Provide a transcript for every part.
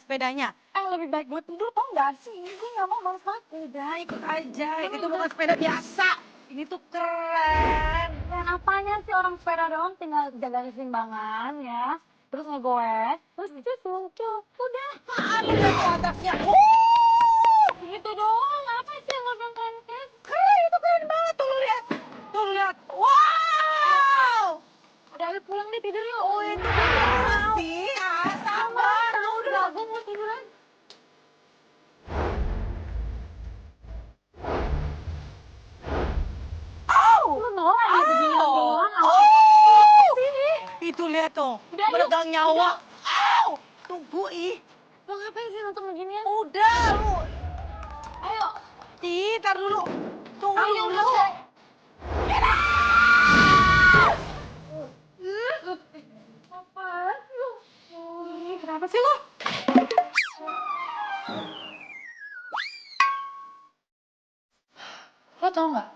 sepedanya? Lebih baik gue tidur tau gak sih? Gue gak mau males banget. Udah, ikut aja. Itu bukan sepeda biasa. Ini tuh keren. Dan apanya sih orang sepeda doang tinggal jaga keseimbangan ya. Terus ngegoes, terus cucuk, udah. Apaan lu lihat tuh atasnya? Gitu doang, apa sih yang gak keren kan? Keren, itu keren banget. Tuh lu lihat. Tuh lu lihat. Wow! Udah ayo pulang deh tidur yuk. Oh, itu sih. Sabar. Udah, gue mau tiduran. Lu nolak ya begini doang. Sini. Itu lihat tuh. Udah, yuk. Meregang nyawa. Tunggu, ih. Lo ngapain sih nonton beginian? Udah, lu. Ayo. Tar dulu. Tunggu Ayo, dulu. udah. Apaan sih lo? Kenapa sih lo? Lo tau gak?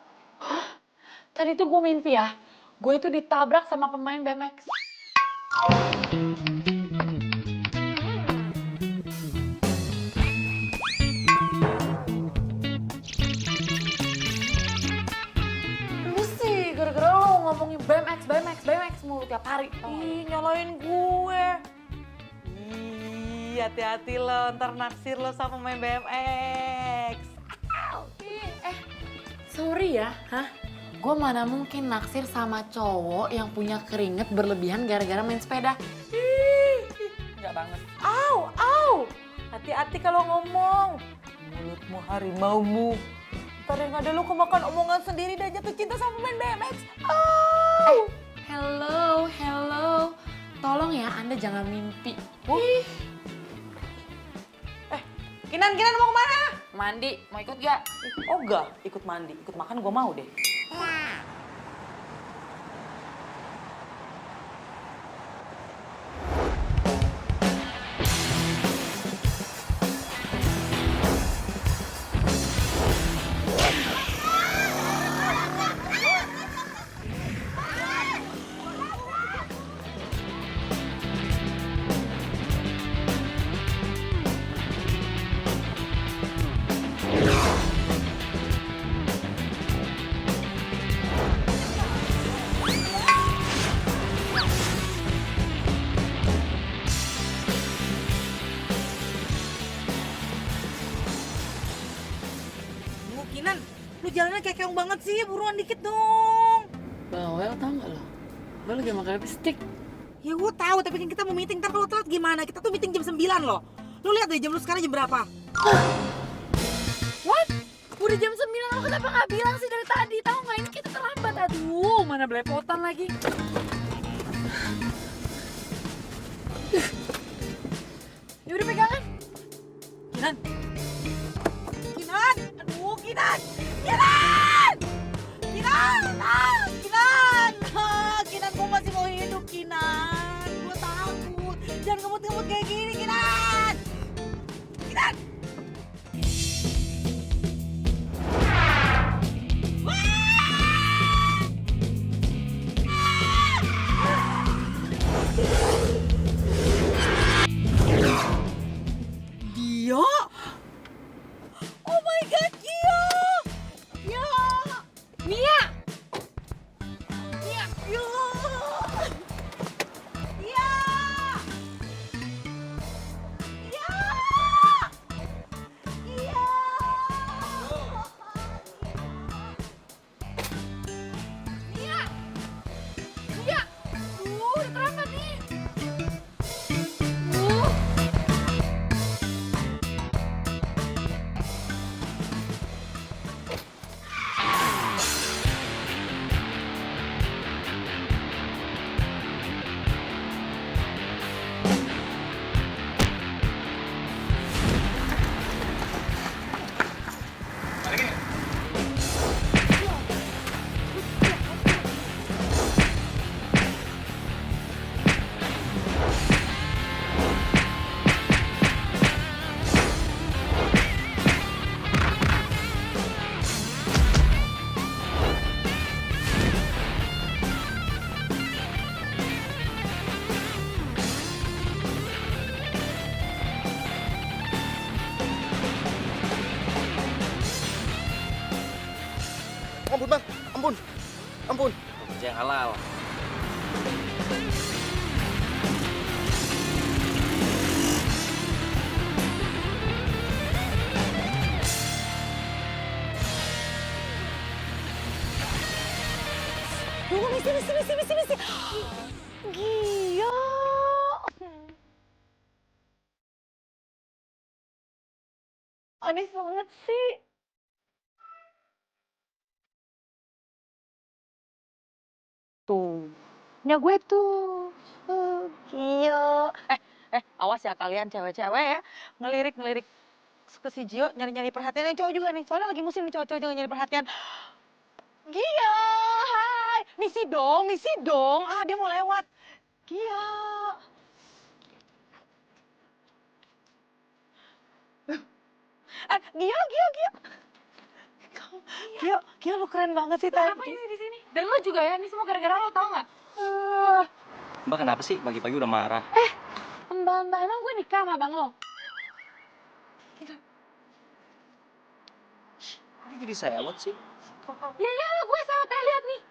Tadi tuh gue mimpi ya, gue itu ditabrak sama pemain BMX. Lu sih, gara-gara lo ngomongin BMX mulu tiap hari. Ih, nyalain gue. Ih, hati-hati lo, ntar naksir lo sama main BMX. Sorry ya, gue mana mungkin naksir sama cowok yang punya keringet berlebihan gara-gara main sepeda. Enggak banget. Au. Hati-hati kalau ngomong. Mulutmu harimaumu. Ntar yang ada lo kemakan omongan sendiri dan jatuh cinta sama main BMX. Hello. Tolong ya, Anda jangan mimpi. Kinan mau kemana? Mandi, mau ikut gak? Oh enggak, ikut mandi, ikut makan gue mau deh. Kinan, lu jalannya kayak keong banget sih, buruan dikit dong. Bawel tau gak lo? Lo lagi makan lipstick. Ya gue tahu, tapi kan kita mau meeting, ntar kalau telat gimana? Kita tuh meeting jam 9 loh. Lu lihat deh jam lu sekarang jam berapa? What? Udah jam 9, lo kenapa gak bilang sih dari tadi? Tahu gak ini kita terlambat, aduh mana belepotan lagi. Yaudah pegangan. Kinan! Kinan, gue masih mau hidup, Kinan. Gue takut. Jangan ngemut-ngemut kayak gini, Kinan. Dio! ampun, Bang. Ampun. Ampun. Kerja yang halal. Tunggu, misi. Gila. Aneh banget sih. Tuh, punya gue tuh. Gila. Awas ya kalian cewek-cewek ya. Ngelirik ke si Gio, nyari-nyari perhatian. Yang cowok juga nih, soalnya lagi musim nih cowok-cowok juga nyari perhatian. Gio, hai. Misi dong. Ah, dia mau lewat. Gio. Gio, lu keren banget sih tadi. Apa ini di sini? Dan lo juga ya, ini semua gara-gara lo tau nggak? Mbak kenapa sih pagi-pagi udah marah? Mbak, emang gue nikah sama abang lo? Ini jadi sewot sih. Ya iyalah gue sama kayak lihat nih.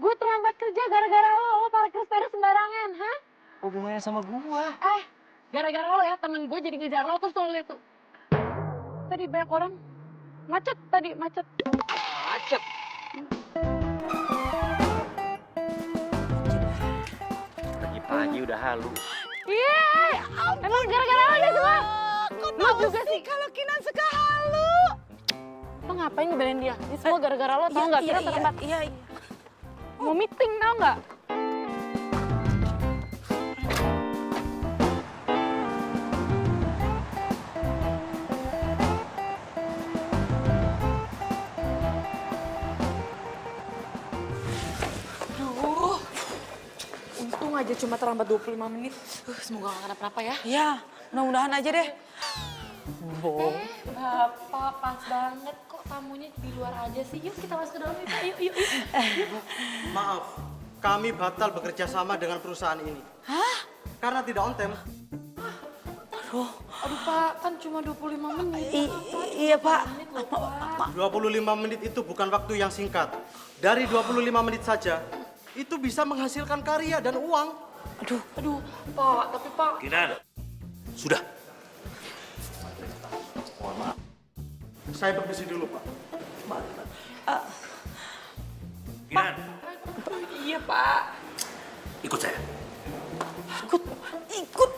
Gue terlambat kerja gara-gara lo parkir sepeda sembarangan, hah? Hubungannya sama gua. Gara-gara lo ya, temen gue jadi ngejar lo terus lo liat tuh. Tadi banyak orang macet. Macet. Pagi-pagi udah halu. Iya, emang gara-gara lo ya semua. Kok Lu juga sih kalau Kinan suka halu. Lo ngapain ngebelain dia? Ini semua gara-gara lo tau nggak? Kita terlambat. Iya. Mau meeting tau nggak? Untung aja cuma terlambat 25 menit. Semoga gak kenapa-napa ya. Ya, mudah-mudahan aja deh. Bapak pas banget kok tamunya di luar aja sih. Yuk kita masuk ke dalam yuk. Maaf, kami batal bekerja sama dengan perusahaan ini. Hah? Karena tidak on time. Aduh Pak, kan cuma 25 menit. Iya, Pak. 25 menit itu bukan waktu yang singkat. Dari 25 menit saja, itu bisa menghasilkan karya dan uang. Aduh, Pak, tapi Pak. Kinan. Sudah. Saya permisi dulu, Pak. Kinan. Iya, Pak. Ikut saya. Ikut.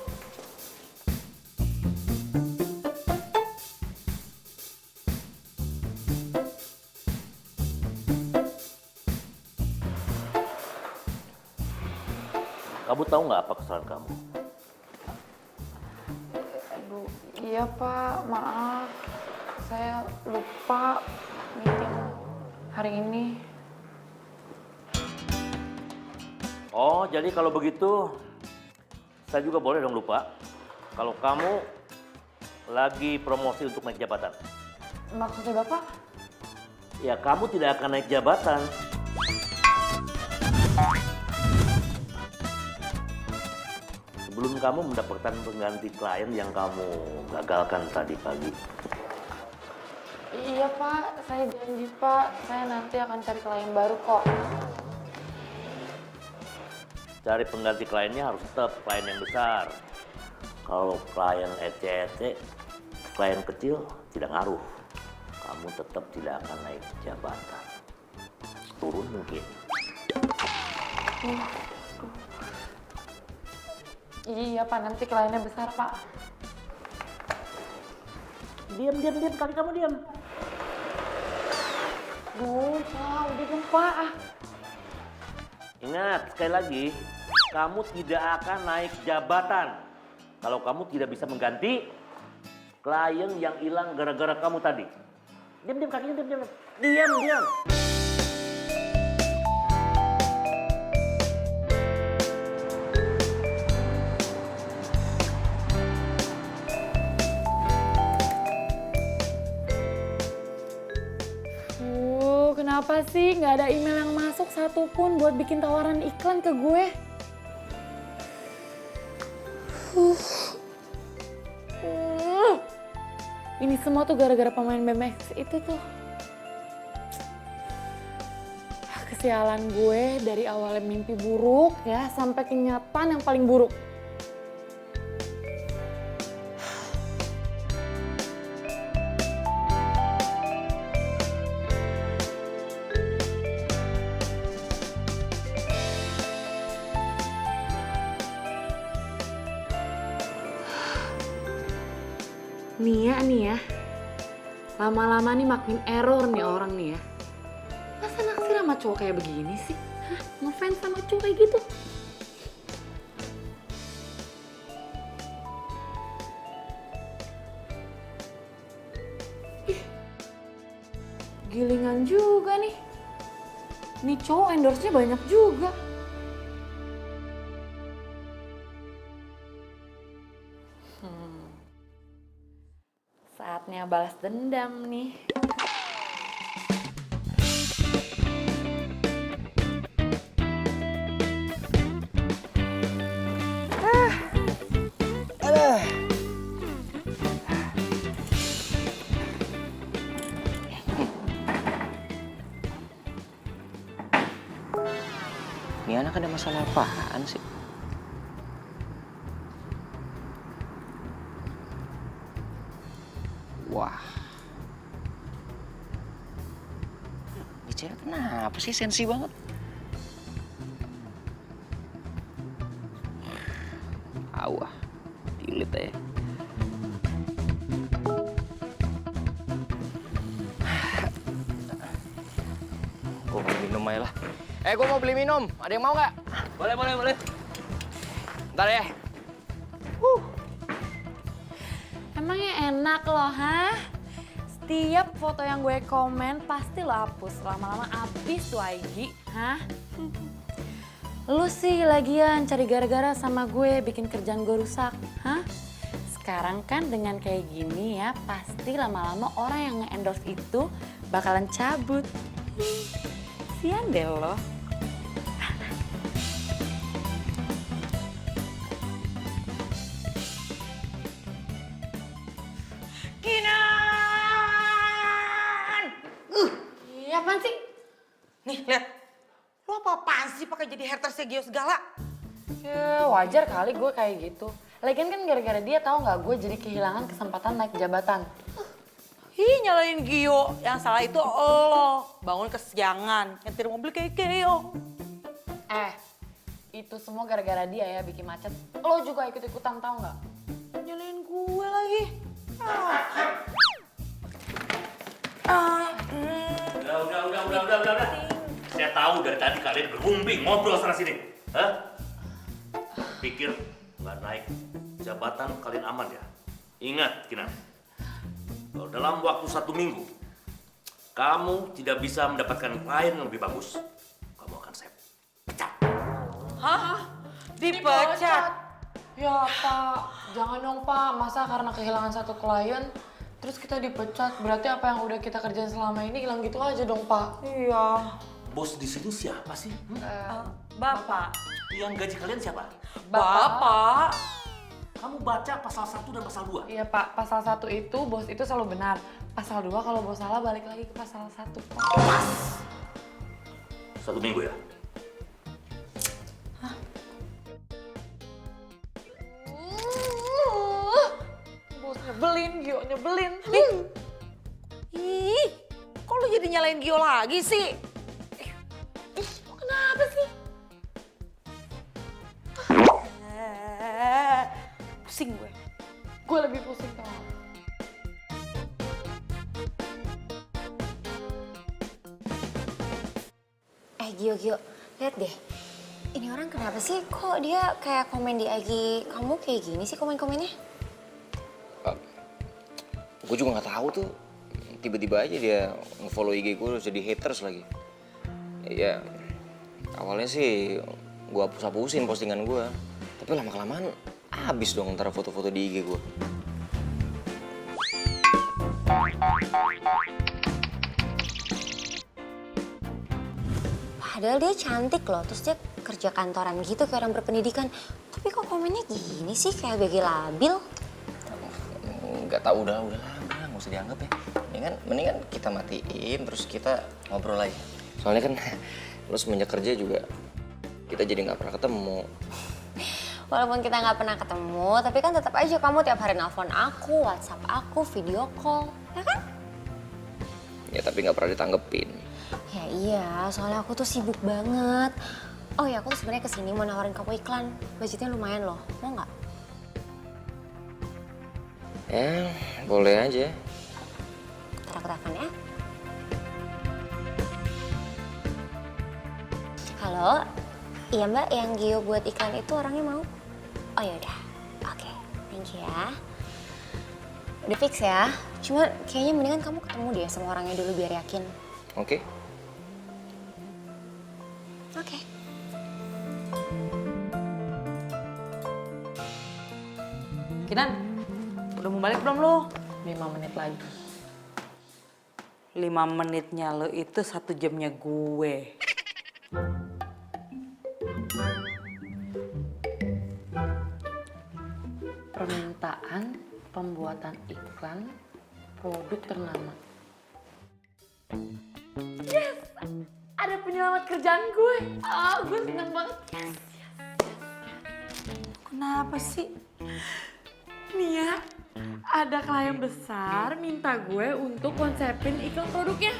Kamu tahu nggak apa kesalahan kamu? Aduh, iya Pak, maaf. Saya lupa meeting hari ini. Oh, jadi kalau begitu saya juga boleh dong lupa. Kalau kamu lagi promosi untuk naik jabatan. Maksudnya Bapak? Ya, kamu tidak akan naik jabatan. Sebelum kamu mendapatkan pengganti klien yang kamu gagalkan tadi pagi. Iya Pak, saya janji Pak, saya nanti akan cari klien baru kok. Cari pengganti kliennya harus tetap klien yang besar. Kalau klien ece-ece, klien kecil tidak ngaruh. Kamu tetap tidak akan naik jabatan. Turun mungkin. Iya Pak, nanti kliennya besar Pak. Diam, kaki kamu diam. Duh Pak, udah dong Pak. Ingat, sekali lagi, kamu tidak akan naik jabatan. Kalau kamu tidak bisa mengganti klien yang hilang gara-gara kamu tadi. Diam, kakinya diam. Diam. Kenapa sih nggak ada email yang masuk satupun buat bikin tawaran iklan ke gue? Ini semua tuh gara-gara pemain BMX itu tuh. sialan gue dari awalnya mimpi buruk ya sampai kenyataan yang paling buruk. Nih ya, lama-lama nih makin error nih orang nih ya. Masa naksir sama cowok kayak begini sih? Hah? Ngefans sama cowok kayak gitu? Ih, gilingan juga nih. Nih cowok endorse-nya banyak juga. Saatnya balas dendam nih. Ini anak ada masalah apaan sih? Wah. Ini cewek kenapa sih sensi banget? Awah, delete aja. Gue mau minum aja lah. Gue mau beli minum. Ada yang mau nggak? Boleh. Ntar ya. Emangnya enak loh, hah? Setiap foto yang gue komen pasti lo hapus. Lama-lama abis tuh IG, hah? Lu sih lagian cari gara-gara sama gue bikin kerjaan gue rusak, hah? Sekarang kan dengan kayak gini ya, pasti lama-lama orang yang nge-endorse itu bakalan cabut. Sian deh lo. Iya, apaan sih? Nih, lihat. Lo apa-apaan sih pakai jadi hatersnya Gio segala? Ya wajar kali gue kayak gitu. Lagian kan gara-gara dia tahu nggak gue jadi kehilangan kesempatan naik jabatan. Ih, nyalain Gio. Yang salah itu lo. Bangun kesiangan, nyetir mobil kayak Gio. Itu semua gara-gara dia ya bikin macet. Lo juga ikut-ikutan tahu nggak? Nyalain gue lagi. Udah. Saya tahu dari tadi kalian berunding ngobrol sana sini. Hah? Pikir nggak naik jabatan kalian aman ya? Ingat, Kinan. Kalau dalam waktu 1 minggu kamu tidak bisa mendapatkan klien yang lebih bagus, kamu akan saya pecat. Hah? Dipecat? Ya Pak, jangan dong Pak. Masa karena kehilangan satu klien terus kita dipecat? Berarti apa yang udah kita kerjain selama ini hilang gitu aja dong Pak. Iya. Bos di sini siapa sih? Bapak. Yang gaji kalian siapa? Bapak. Kamu baca pasal 1 dan pasal 2. Iya Pak, pasal 1 itu bos itu selalu benar. Pasal 2 kalau bos salah balik lagi ke pasal 1 Pak. 1 minggu ya? Bos nyebelin, Gio nyebelin. Ih, kok lu jadi nyalain Gio lagi sih? Kenapa sih? Pusing gue. Gue lebih pusing tau. Gio, lihat deh. Ini orang kenapa sih? Kok dia kayak komen di IG kamu kayak gini sih komen-komennya? Gue juga nggak tahu tuh. Tiba-tiba aja dia nge-follow IG gue terus jadi haters lagi. Ya, awalnya sih gue hapus-hapusin postingan gue. Tapi lama-kelamaan habis dong antara foto-foto di IG gue. Padahal dia cantik loh, terus dia kerja kantoran gitu kayak orang berpendidikan. Tapi kok komennya gini sih, kayak BG labil? Nggak tahu, udah nggak usah dianggap ya. Mendingan kita matiin terus kita ngobrol aja. Soalnya kan Lo semenjak kerja juga kita jadi nggak pernah ketemu. Walaupun kita nggak pernah ketemu, tapi kan tetap aja kamu tiap hari nelfon aku, WhatsApp aku, video call, ya kan? Ya tapi nggak pernah ditanggepin. Ya iya, soalnya aku tuh sibuk banget. Oh ya, aku tuh sebenarnya kesini mau nawarin kamu iklan. Budgetnya lumayan loh, mau nggak? Ya, boleh aja. Ntar aku telepon ya. Halo, iya mbak, yang Gio buat iklan itu orangnya mau? Oh yaudah, oke, thank you ya. Udah fix ya, cuma kayaknya mendingan kamu ketemu deh sama orangnya dulu biar yakin. Oke. Oke. Kinan, udah mau balik belum lo? 5 menit lagi. 5 menitnya lo itu 1 jamnya gue. Permintaan pembuatan iklan produk ternama. Yes! Ada penyelamat kerjaan gue. Gue seneng banget. Yes. Kenapa sih? Nih ya, ada klien besar minta gue untuk konsepin iklan produknya.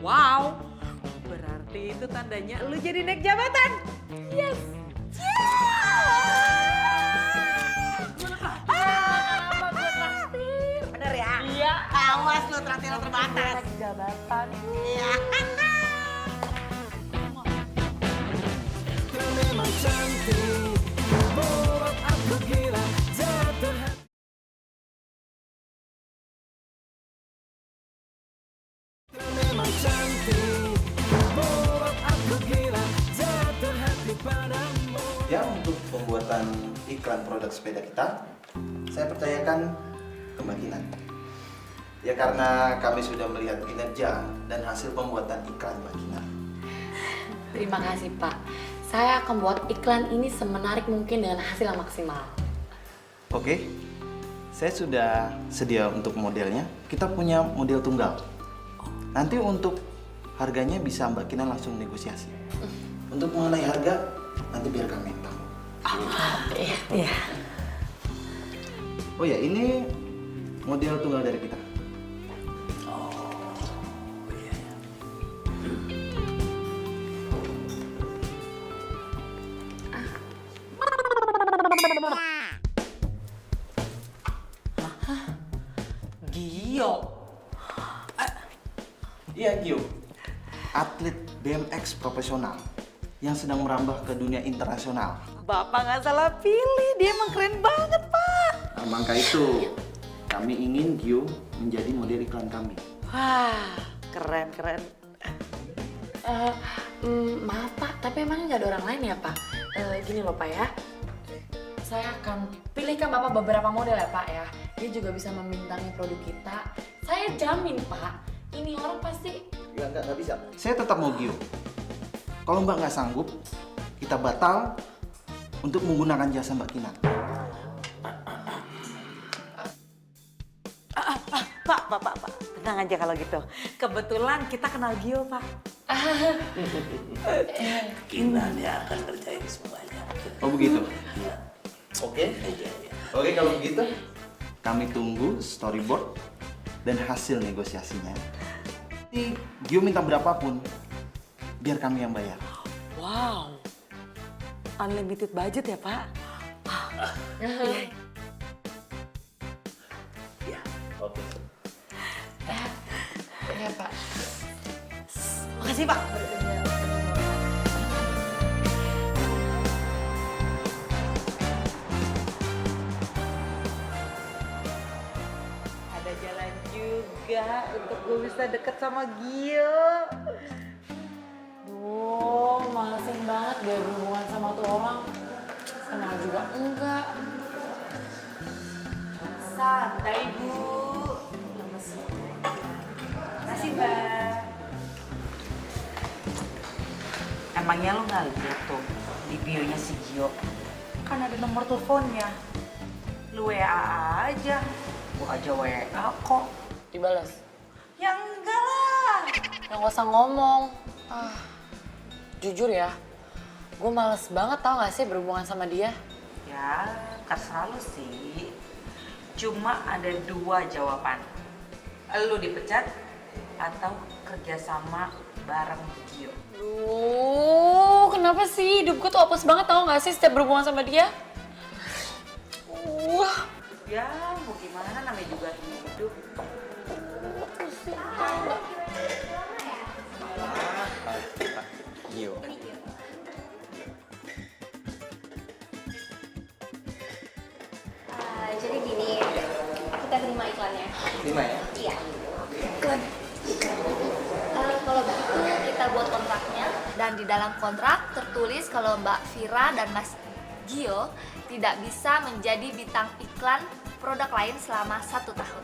Wow, berarti itu tandanya lu jadi naik jabatan. Yes! Bener ya? Iya. Awas lu traktir terbatas. Naik jabatan. Iya. Ya, untuk pembuatan iklan produk sepeda kita, saya percayakan ke Mbak Kinan. Ya karena kami sudah melihat kinerja dan hasil pembuatan iklan Mbak Kinan. Terima kasih Pak. Saya akan buat iklan ini semenarik mungkin dengan hasil yang maksimal. Oke, saya sudah sedia untuk modelnya. Kita punya model tunggal. Nanti untuk harganya bisa Mbak Kinan langsung negosiasi. Untuk mengenai harga, nanti biar kami yang tahu. Iya. Oh ya, ini model tunggal dari kita. Gio. Iya, Gio. Atlet BMX profesional yang sedang merambah ke dunia internasional. Bapak nggak salah pilih, dia emang keren banget, Pak. Nah, maka itu kami ingin Gio menjadi model iklan kami. Wah, keren. Maaf Pak, tapi emangnya nggak ada orang lain ya Pak? Gini loh Pak ya, saya akan pilihkan Bapak beberapa model ya Pak ya. Dia juga bisa membintangi produk kita. Saya jamin Pak, ini orang pasti... Nggak bisa. Saya tetap mau Gio. Kalau Mbak nggak sanggup, kita batal untuk menggunakan jasa Mbak Kinan. Pak. Tenang aja kalau gitu. Kebetulan kita kenal Gio, Pak. Kinan yang akan kerjain semuanya. Oh begitu? Iya. Oke. Oke, kalau begitu kami tunggu storyboard dan hasil negosiasinya. Nanti Gio minta berapapun, biar kami yang bayar. Wow. Unlimited budget ya, Pak? Iya. Oke. Ya Pak. Makasih, Pak. Ada jalan juga untuk gue bisa deket sama Gio. Duh, malesin banget dia berhubungan sama tuh orang. Kenal juga enggak. Santai, Bu. Makasih, Mbak. Emangnya lo nggak lihat tuh di bio-nya si Gio? Kan ada nomor teleponnya. Lu WA aja. Gua aja WA kok. Dibalas. Ya enggak lah. Ya nggak usah ngomong. Jujur ya, gue males banget tau gak sih berhubungan sama dia. Ya, terserah lu sih. Cuma ada 2 jawaban. Lu dipecat atau kerjasama bareng Gio. Kenapa sih hidup gue tuh apes banget tau gak sih setiap berhubungan sama dia? Ya, mau gimana namanya juga hidup. Gio. Jadi gini, kita terima iklannya. 5 ya? Iya. Iklan. Kalau begitu kita buat kontraknya dan di dalam kontrak tertulis kalau Mbak Vira dan Mas Gio tidak bisa menjadi bintang iklan produk lain selama 1 tahun.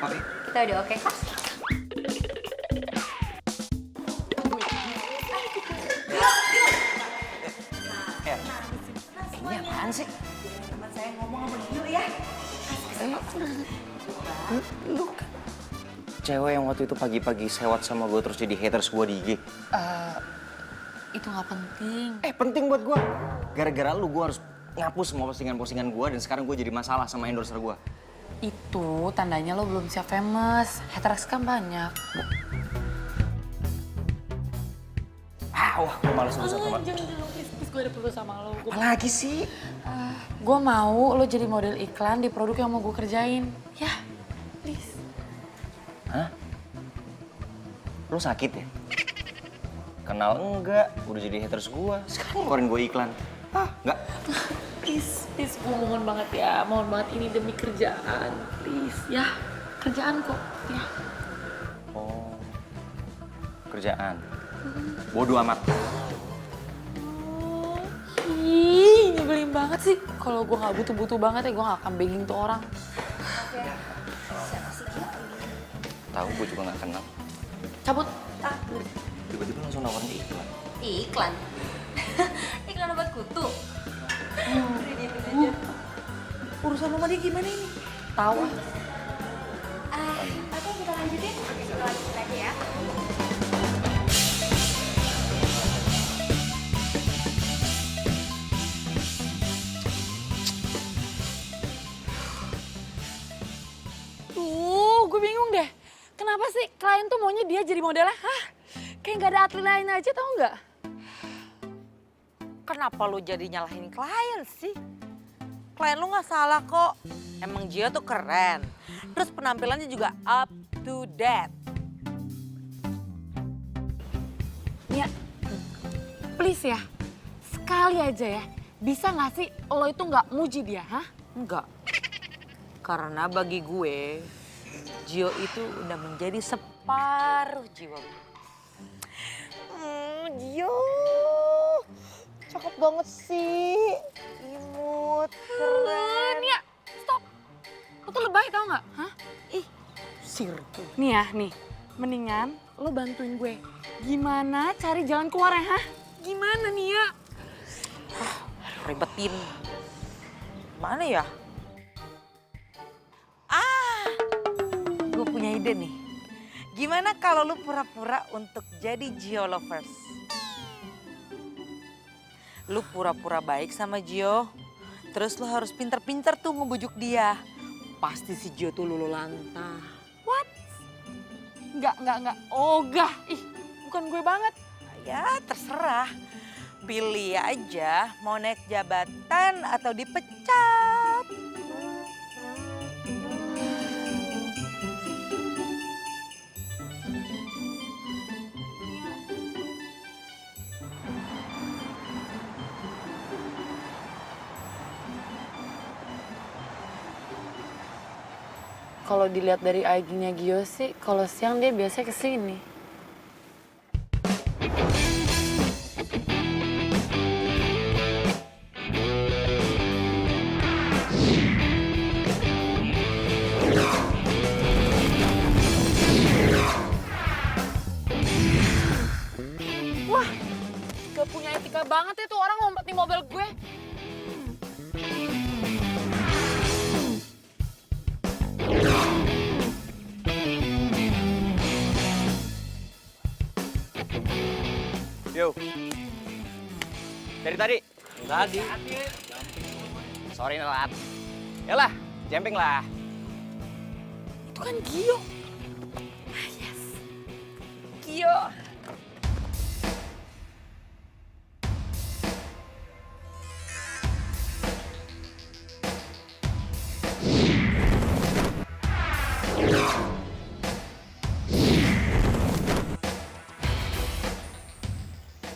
Oke. Kita udah oke kan? Ini apaan sih? Teman saya ngomong sama Gio ya. Cewek yang waktu itu pagi-pagi sewot sama gue terus jadi haters gue di IG. Itu gak penting. Penting buat gue. Gara-gara lu gue harus ngapus semua postingan-postingan gue dan sekarang gue jadi masalah sama endorser gue. Itu tandanya lo belum siap famous. Haters kan banyak. Wah, gue males urusan sama... Jangan, please, gue ada perlu sama lo. Apa lagi sih? Gue mau lo jadi model iklan di produk yang mau gue kerjain. Ya, please. Hah? Lu sakit ya? Kenal enggak, udah jadi haters gue. Sekarang ngeluarin gue iklan. Enggak. Please, gue mohon banget ya. Mohon banget ini demi kerjaan. Please, ya. Kerjaan kok, ya. Oh, kerjaan. Bodoh amat. Ih, nyebelin banget sih. Kalau gue gak butuh-butuh banget ya, gue gak akan begging tuh orang. Tahu gue juga gak kenal. Cabut. Tiba-tiba langsung nawarin iklan. Iklan. Iklan obat kutu. Urusan lu sama dia gimana ini? Tahu. Oke, kita lanjutin. Kita lanjutin aja ya. Gue bingung deh. Kenapa sih klien tuh maunya dia jadi modelnya? Hah? Kayak gak ada atlet lain aja tau nggak? Kenapa lu jadi nyalahin klien sih? Klien lu nggak salah kok. Emang Gio tuh keren. Terus penampilannya juga up to date. Ya, please ya. Sekali aja ya. Bisa nggak sih lo itu nggak muji dia, hah? Enggak. Karena bagi gue, Gio itu udah menjadi separuh jiwa gue. Gio, cakep banget sih. Imut, keren. Ya, stop. Lo tuh lebay tau nggak? Hah? Sirtu. Nih ya, nih. Mendingan lo bantuin gue. Gimana cari jalan keluarnya, hah? Gimana nih ya? Ribetin. Mana ya? Gue punya ide nih. Gimana kalau lu pura-pura untuk jadi Gio lovers? Lu pura-pura baik sama Gio, terus lu harus pinter-pinter tuh ngebujuk dia. Pasti si Gio tuh lulu lantah. What? Enggak. Ogah. Ih, bukan gue banget. Ya terserah. Pilih aja mau naik jabatan atau dipecat. Kalau dilihat dari IG-nya Gio sih, kalau siang dia biasanya kesini. Wah, gak punya etika banget ya tuh orang ngumpet di mobil gue. Yo, Dari tadi? Tadi. Sorry Nelat. Yalah, jumping lah. Itu kan Gio. Yes. Gio.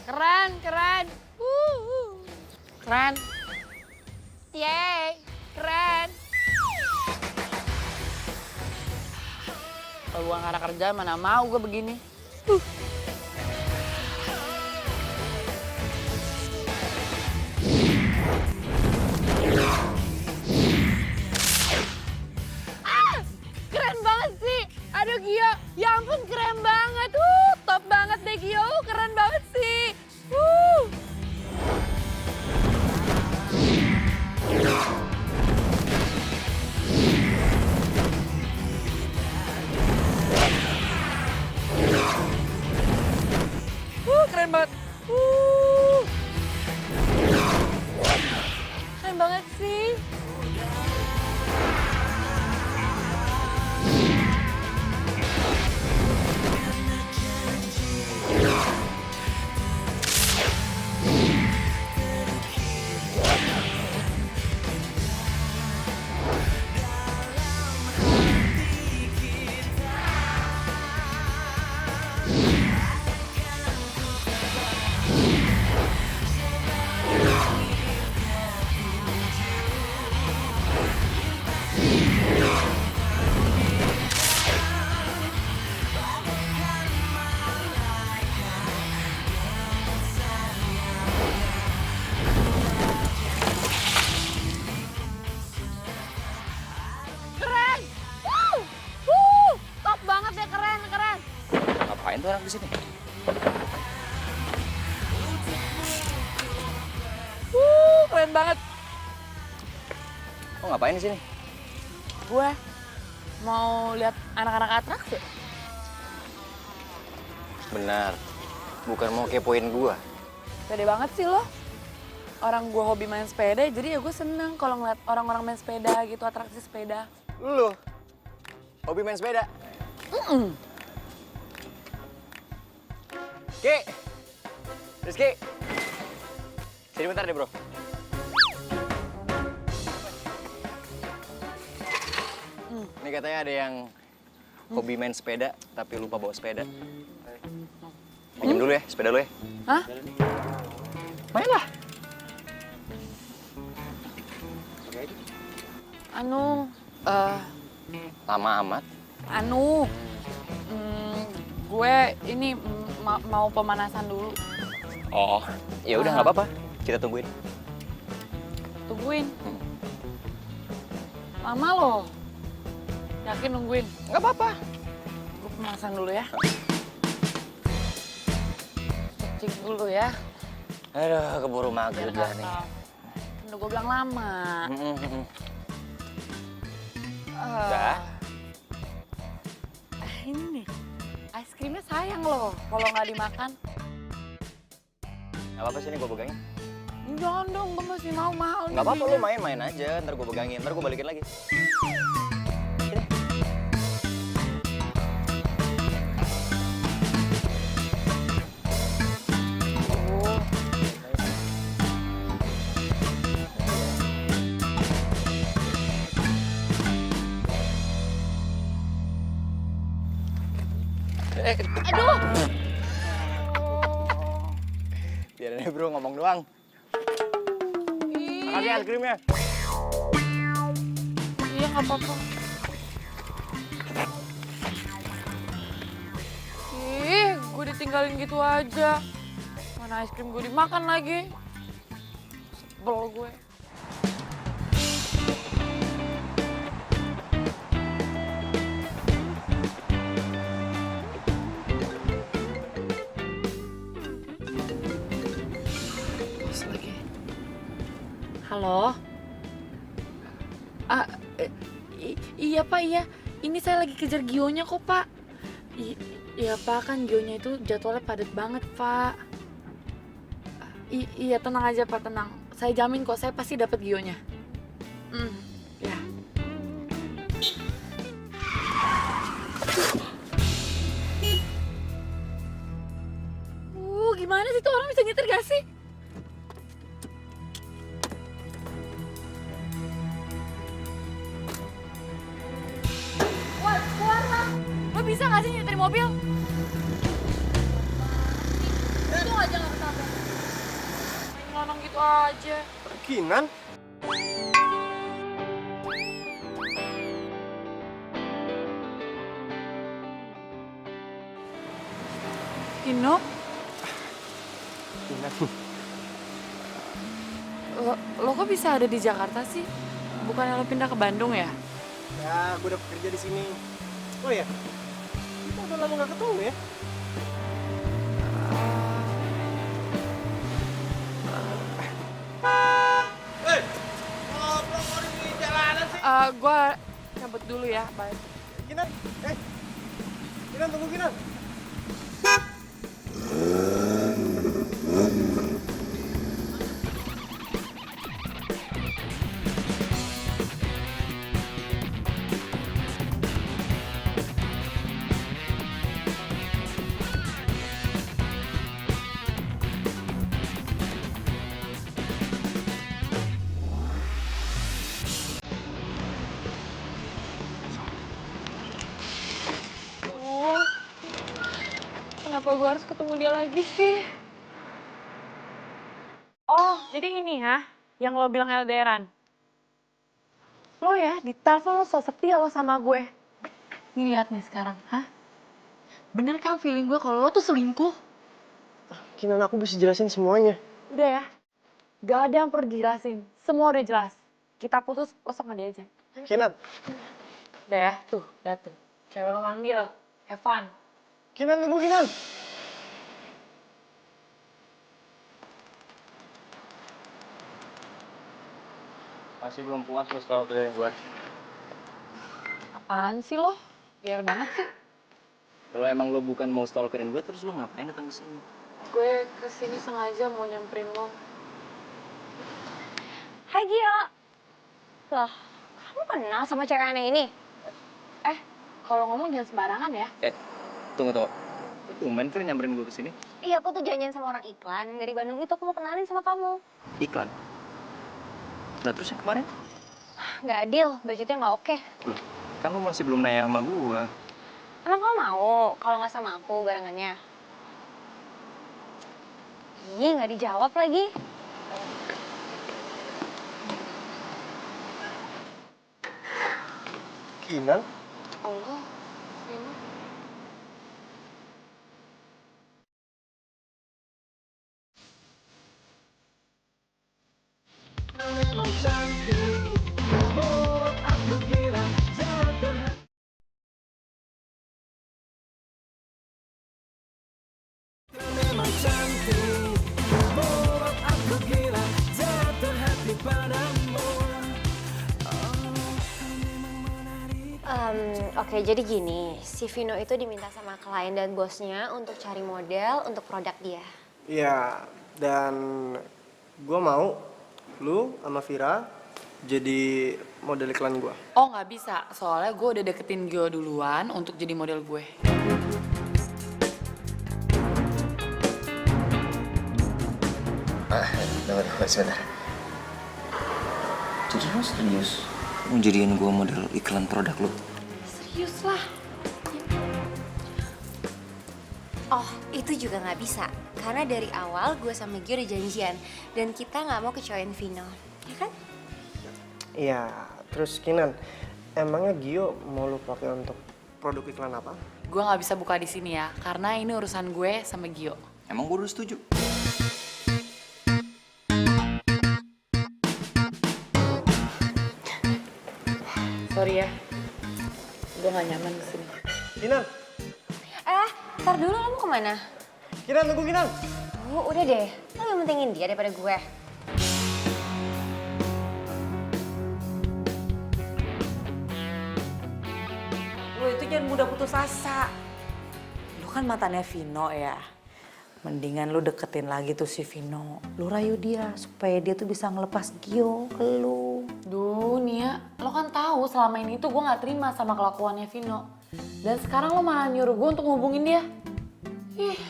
Keren, keren. Keren. Yeay, keren. Kalau bukan karena kerja mana mau gue begini. Keren banget sih. Aduh Gio, ya ampun keren banget. Top banget deh Gio, keren banget sih. Keren banget. Keren banget sih. Keren. Top banget deh, keren, keren. Ngapain tuh anak di sini? Keren banget. Lo ngapain di sini? Gue mau lihat anak-anak atraksi. Benar. Bukan mau kepoin gua. Pede banget sih lo. Orang gue hobi main sepeda, jadi ya gue seneng kalau ngeliat orang-orang main sepeda gitu, atraksi sepeda. Lu hobi main sepeda? Ki, Rizky, sini bentar deh bro. Ini katanya ada yang hobi main sepeda tapi lupa bawa sepeda. Pinjam dulu ya sepeda lu ya. Hah? Main lah. Lama amat. Gue ini mau pemanasan dulu. Oh, ya udah nggak apa-apa. Kita tungguin. Tungguin. Lama loh. Yakin nungguin? Nggak apa-apa. Gue pemanasan dulu ya. Cek dulu ya. Aduh, keburu maghrib lah nih. Udah gue bilang lama. Udah. Ini nih, es krimnya sayang loh kalau nggak dimakan. Nggak apa-apa sini gue pegangin. Jangan dong, gue masih mau mahal. Nggak apa-apa, lu main-main aja. Ntar gue pegangin, ntar gue balikin lagi. Sini. Aduh! Biarin aja bro, ngomong doang. Makasih es krimnya. Iya, nggak apa-apa. Ih, gue ditinggalin gitu aja. Mana es krim gue dimakan lagi. Sebel gue. Halo? Iya Pak, iya. Ini saya lagi kejar Gionya kok Pak. Iya Pak, kan Gionya itu jadwalnya padat banget Pak. Iya tenang aja Pak, tenang. Saya jamin kok, saya pasti dapat Gionya. Ya. Gimana sih tuh orang bisa nyetir gak sih? Wah, keluar lah. Lo bisa gak sih nyetir mobil? Itu aja gak ketabrak. Main ngelonong gitu aja. Kinan? Kino? Kinan. Lo kok bisa ada di Jakarta sih? Bukannya lo pindah ke Bandung ya? Ya, gue udah bekerja di sini. Oh ya, kita udah lama gak ketemu ya? Gue cabut dulu ya, bye. Kinan, Kinan tunggu Kinan. Kenapa gue harus ketemu dia lagi sih? Oh, jadi ini ya, yang lo bilang LDRan. Lo ya, di telepon lo so setia lo sama gue. Nih lihat nih sekarang, hah? Bener kan feeling gue kalau lo tuh selingkuh? Kinan, aku bisa jelasin semuanya. Udah ya, gak ada yang perlu dijelasin. Semua udah jelas. Kita putus, lo sama dia aja. Kinan, Udah ya, tuh, udah tuh. Cewek lo manggil, Evan. Kinan tunggu Kinan. Masih belum puas lo setelah kerjaan gue. Apaan sih lo? Biar banget sih. Kalau emang lo bukan mau stalkerin gue, terus lo ngapain datang ke sini? Gue kesini sengaja mau nyamperin lo. Hai Gio. Loh, kamu kenal sama cewek aneh ini? Kalau ngomong jangan sembarangan ya. Tunggu. Tumben kan nyamperin gue ke sini? Iya, aku tuh janjian sama orang iklan dari Bandung itu, aku mau kenalin sama kamu. Iklan. Nah terus yang kemarin? Nggak adil, budgetnya nggak oke. Loh, kan lo masih belum nanya sama gue. Emang kamu mau kalau nggak sama aku barengannya? Ih, nggak dijawab lagi. Kinan? Allah. Oke, jadi gini, si Vino itu diminta sama klien dan bosnya untuk cari model untuk produk dia. Iya, dan gue mau lu sama Vira jadi model iklan gue. Oh nggak bisa, soalnya gue udah deketin Gio duluan untuk jadi model gue. Tunggu, sebentar. Jadi lo serius? Mau jadiin gue model iklan produk lo? Serius lah. Oh, itu juga nggak bisa. Karena dari awal gue sama Gio udah janjian. Dan kita nggak mau kecewain Vino. Ya kan? Iya, terus Kinan, emangnya Gio mau lu pakai untuk produk iklan apa? Gue nggak bisa buka di sini ya, karena ini urusan gue sama Gio. Emang gue udah setuju? Sorry ya, gue gak nyaman di sini. Kinan, Ntar dulu lo mau kemana? Kinan tunggu Kinan. Oh, udah deh. Lo lebih pentingin dia daripada gue. Lo itu jangan mudah putus asa. Lo kan mantannya Vino ya. Mendingan lu deketin lagi tuh si Vino. Lu rayu dia supaya dia tuh bisa ngelepas Gio ke lu. Duh Nia, lo kan tahu selama ini tuh gue gak terima sama kelakuannya Vino. Dan sekarang lo malah nyuruh gue untuk ngehubungin dia. Ih.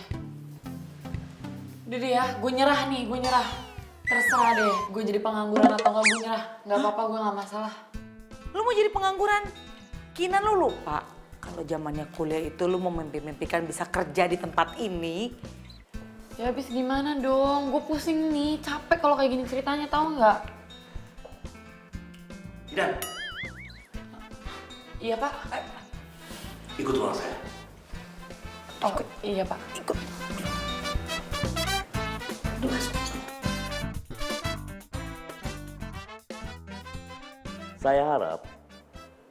Udah deh ya, gue nyerah nih, gue nyerah. Terserah deh, gue jadi pengangguran atau enggak, gue nyerah. Gak apa-apa, gue gak masalah. Lu mau jadi pengangguran? Kinan lu lupa kalau zamannya kuliah itu lu mau mimpi-mimpikan bisa kerja di tempat ini. Ya habis gimana dong, gue pusing nih, capek kalau kayak gini ceritanya, tahu nggak? Idan, Iya pak. ikut ruang saya. Oh iya pak. Ikut. Saya harap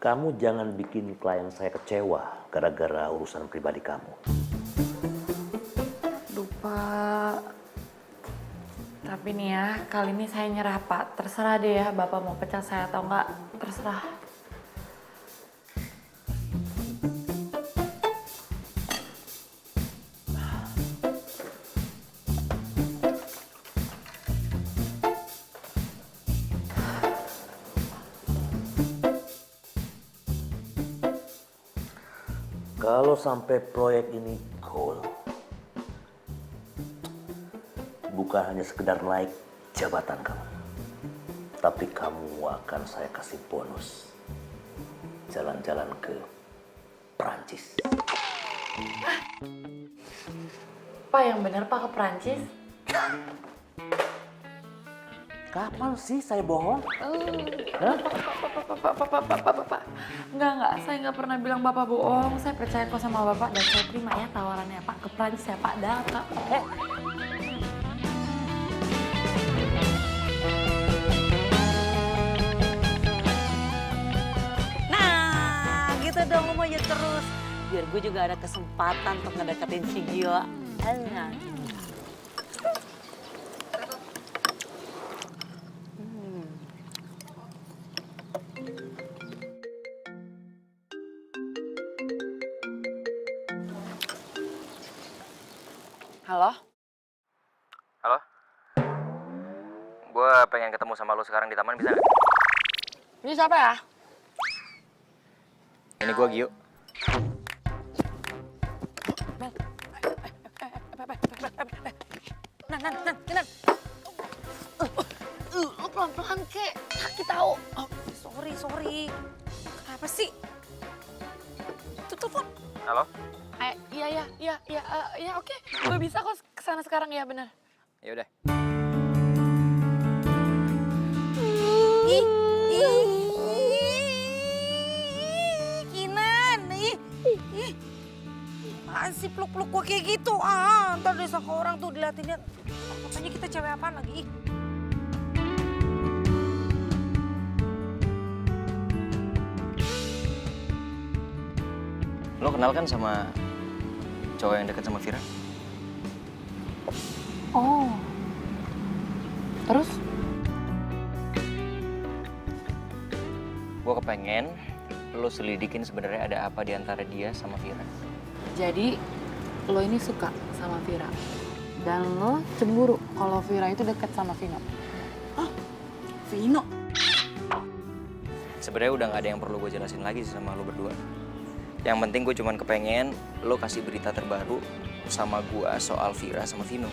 kamu jangan bikin klien saya kecewa gara-gara urusan pribadi kamu. Lupa. Tapi nih ya, kali ini saya nyerah pak. Terserah deh ya, bapak mau pecat saya atau enggak, terserah. Kalau sampai proyek ini goal, bukan hanya sekedar naik jabatan kamu, tapi kamu akan saya kasih bonus jalan-jalan ke Perancis. Pak yang bener pak ke Perancis? Kapan sih saya bohong? Bapak. Enggak, saya nggak pernah bilang bapak bohong. Saya percaya kok sama bapak dan saya terima ya tawarannya pak ke Perancis ya pak. Datang. Nah, gitu dong lu maju terus. Biar gue juga ada kesempatan untuk ngedeketin si Gio. Enak. Halo? Halo? Gue pengen ketemu sama lo sekarang di taman, bisa nggak? Ini siapa ya? Ini gue Gio. Nan. Lo pelan-pelan kek, sakit tau. Oh, sorry. Apa sih? Tuh telepon. Halo? Iya oke. Gue bisa kok kesana sekarang ya benar. Ya udah. Kinan, apaan sih peluk-peluk gue kayak gitu? Ntar deh sama orang tuh diliatin-liat. Katanya kita cewek apaan lagi? Lo kenal kan sama cowok yang deket sama Vira? Oh. Terus? Gue kepengen lo selidikin sebenarnya ada apa di antara dia sama Vira. Jadi lo ini suka sama Vira dan lo cemburu kalau Vira itu deket sama Vino. Vino. Sebenarnya udah nggak ada yang perlu gue jelasin lagi sih sama lo berdua. Yang penting gue cuman kepengen lo kasih berita terbaru sama gue soal Vira sama Vino.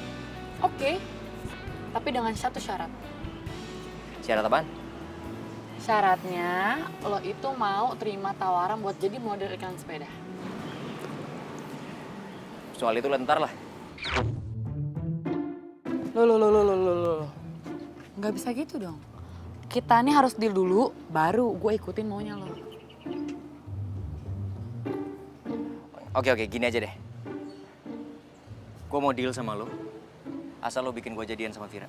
Oke. Tapi dengan satu syarat. Syarat apaan? Syaratnya lo itu mau terima tawaran buat jadi model iklan sepeda. Soal itu lentar lah. Loh. Nggak bisa gitu dong. Kita nih harus deal dulu, baru gue ikutin maunya lo. Oke, gini aja deh. Gue mau deal sama lo, asal lo bikin gue jadian sama Vira.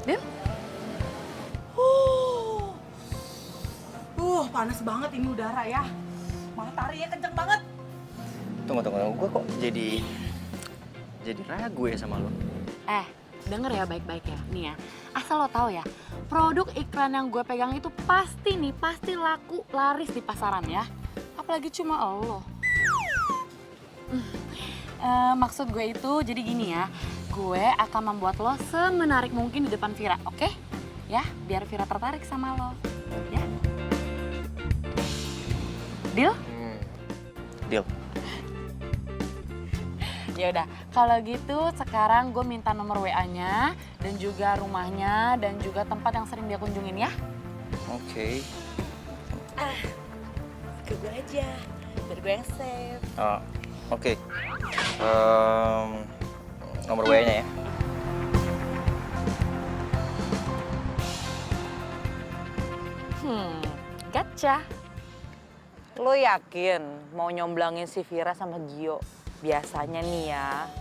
Deal? Panas banget ini udara ya. Mataharinya kenceng banget. Tunggu. Gue kok jadi ragu ya sama lo. Denger ya baik-baik ya. Nih ya, asal lo tahu ya, produk iklan yang gue pegang itu pasti laku laris di pasaran ya. Apalagi cuma Allah. Maksud gue itu jadi gini ya, gue akan membuat lo semenarik mungkin di depan Vira, oke? Ya, biar Vira tertarik sama lo, ya? Deal? Deal. Ya udah, kalau gitu sekarang gue minta nomor WA-nya dan juga rumahnya dan juga tempat yang sering dia kunjungin ya. Oke. Ke gue aja, biar gue yang save. Oke. Nomor WA-nya ya. Gotcha. Lo yakin mau nyomblangin si Vira sama Gio? Biasanya nih ya,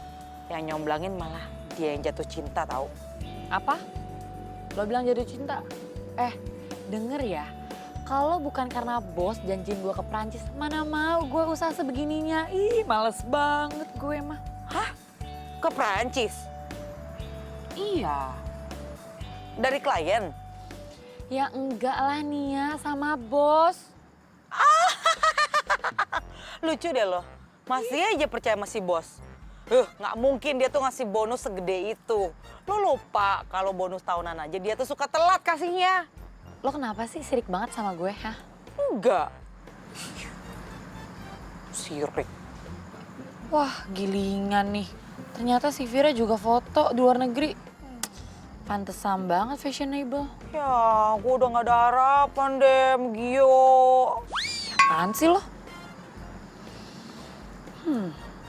yang nyomblangin malah dia yang jatuh cinta tahu. Apa? Lo bilang jatuh cinta? Denger ya. Kalau bukan karena bos janjiin gue ke Prancis, mana mau gue usaha sebegininya. Ih, males banget gue mah. Hah? Ke Prancis? Iya. Dari klien? Ya enggak lah Nia, sama bos. Lucu deh lo, masih aja percaya sama si bos. Nggak mungkin dia tuh ngasih bonus segede itu. Lo lupa kalau bonus tahunan aja dia tuh suka telat kasihnya. Lo kenapa sih sirik banget sama gue, hah? Enggak. Sirik. Wah, gilingan nih. Ternyata si Vira juga foto di luar negeri. Pantesan banget fashionable. Ya, gue udah nggak ada harapan deh, Gio. Apaan sih lo?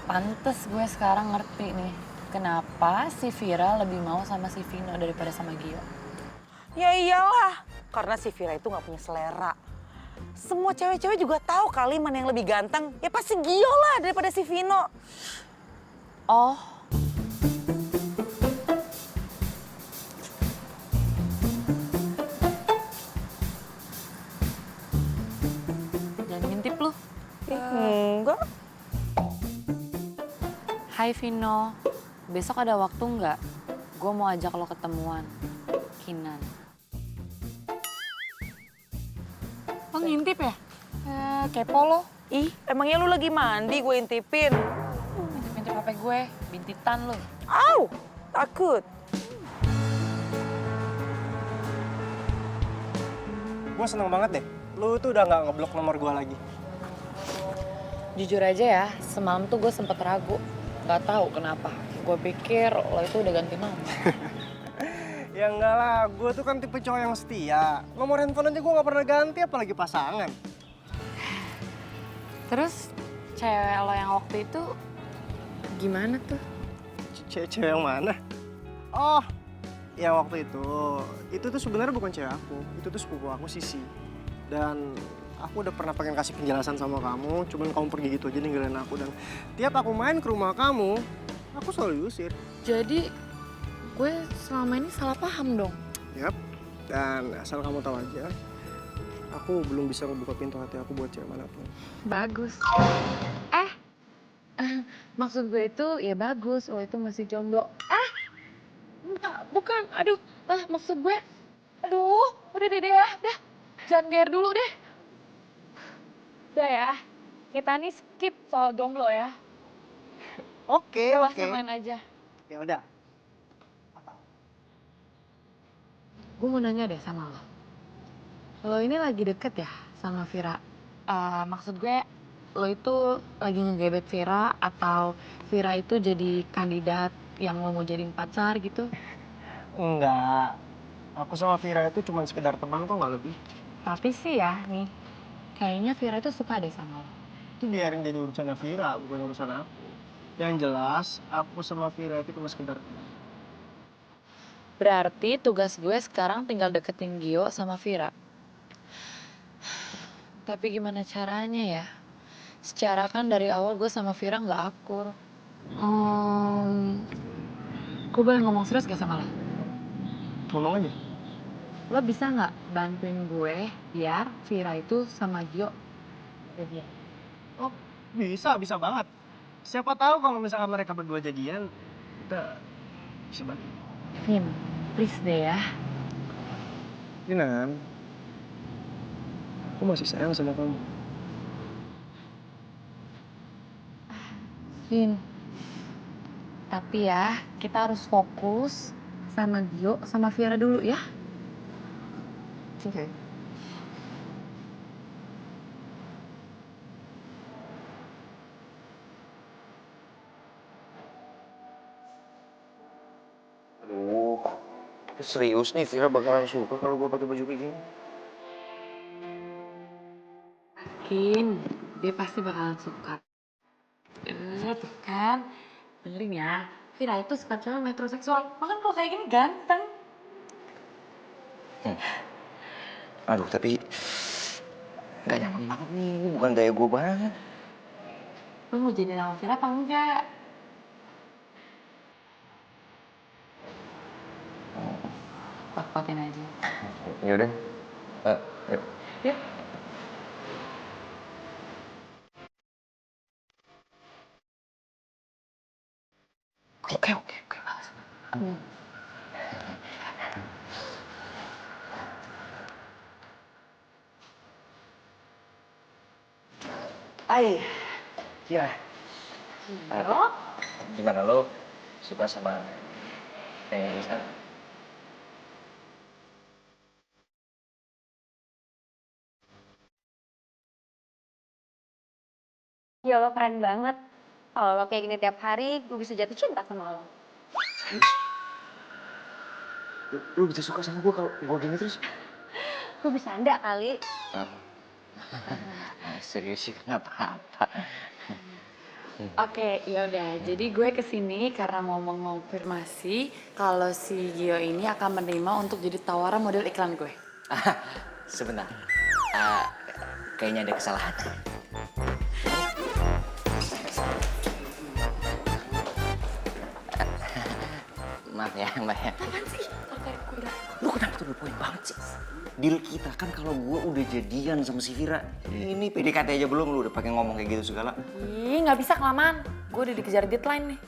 Pantes gue sekarang ngerti nih. Kenapa si Vira lebih mau sama si Vino daripada sama Gio. Ya iyalah, karena si Vira itu nggak punya selera. Semua cewek-cewek juga tahu kali mana yang lebih ganteng. Ya pasti Gio lah daripada si Vino. Oh. Jangan ngintip lu. Enggak. Hai Vino, besok ada waktu nggak? Gue mau ajak lo ketemuan. Kinan. Lo ngintip ya? Kepo lo. Ih, emangnya lu lagi mandi gue intipin? Ngintip HP gue, bintitan lo. Au, takut. Gue seneng banget deh. Lu tuh udah nggak ngeblok nomor gue lagi. Jujur aja ya, semalam tuh gue sempet ragu. Gak tahu kenapa. Gue pikir lo itu udah ganti nama. Ya enggak lah, gue tuh kan tipe cowok yang setia. Nomor handphone aja gue nggak pernah ganti, apalagi pasangan. Terus cewek lo yang waktu itu gimana tuh? Cewek yang mana? Oh, yang waktu itu tuh sebenarnya bukan cewek aku. Itu tuh sepupu aku, Sisi. Dan aku udah pernah pengen kasih penjelasan sama kamu, cuman kamu pergi gitu aja ninggalin aku. Dan tiap aku main ke rumah kamu, aku selalu diusir. Jadi gue selama ini salah paham dong. Yap, dan asal kamu tahu aja, aku belum bisa membuka pintu hati aku buat cewek manapun. Bagus. Maksud gue itu ya bagus, lo itu masih jomblo. Enggak, bukan. Aduh, maksud gue, aduh, udah deh ya, dah. Jangan gear dulu deh. Udah ya, kita nih skip soal jomblo ya. Oke. Langsung main aja. Ya udah. Gue mau nanya deh sama lo. Lo ini lagi deket ya sama Vira? Maksud gue, lo itu lagi ngegebet Vira atau Vira itu jadi kandidat yang lo mau jadiin pacar gitu? Enggak. Aku sama Vira itu cuma sekedar teman kok, nggak lebih. Tapi sih ya nih, kayaknya Vira itu suka deh sama lo. Itu biarin jadi urusannya Vira, bukan urusan aku. Yang jelas, aku sama Vira itu cuma sekedar teman. Berarti tugas gue sekarang tinggal deketin Gio sama Vira. Tapi gimana caranya ya? Secara kan dari awal gue sama Vira nggak akur. Gue boleh ngomong serius gak sama lo? Ngomong aja. Lo bisa nggak bantuin gue biar Vira itu sama Gio jadian? Oh, bisa banget. Siapa tahu kalau misalkan mereka berdua jadian, kita bisa bantu. Vin, please deh ya. Kinan, aku masih sayang sama kamu. Vin, tapi ya kita harus fokus sama Gio sama Vira dulu ya. Oke. Aduh, serius nih Vira bakalan suka kalau gue pakai baju kayak gini. Yakin, dia pasti bakalan suka. Tuh kan, dengerin ya. Vira itu suka cewek metroseksual, makanya kalau kayak gini ganteng. Aduh, tapi nggak nyaman banget nih, bukan gaya gue banget. Lu mau jadi sama Vira apa enggak? Kuat-kuatin aja. Yaudah, yuk. Yuk. Oke. Ya. Gimana lo suka sama Nisa? Ya lo keren banget. Kalau lo kayak gini tiap hari, gue bisa jatuh cinta sama lo. Lu bisa suka sama gue kalau gue gini terus? Gue bisa anda kali. Serius sih, nggak apa-apa. Oke, yaudah. Jadi gue kesini karena mau mengonfirmasi kalau si Gio ini akan menerima untuk jadi tawaran model iklan gue. Sebentar, kayaknya ada kesalahan. Maaf ya, Mbak ya. Apaan sih? Oke, udah. Lu kenapa tuh poin banget sih? Deal kita kan kalau gue udah jadian sama si Vira. Ini PDKT aja belum, lu udah pakai ngomong kayak gitu segala. Ih, nggak bisa kelamaan. Gue udah dikejar deadline nih.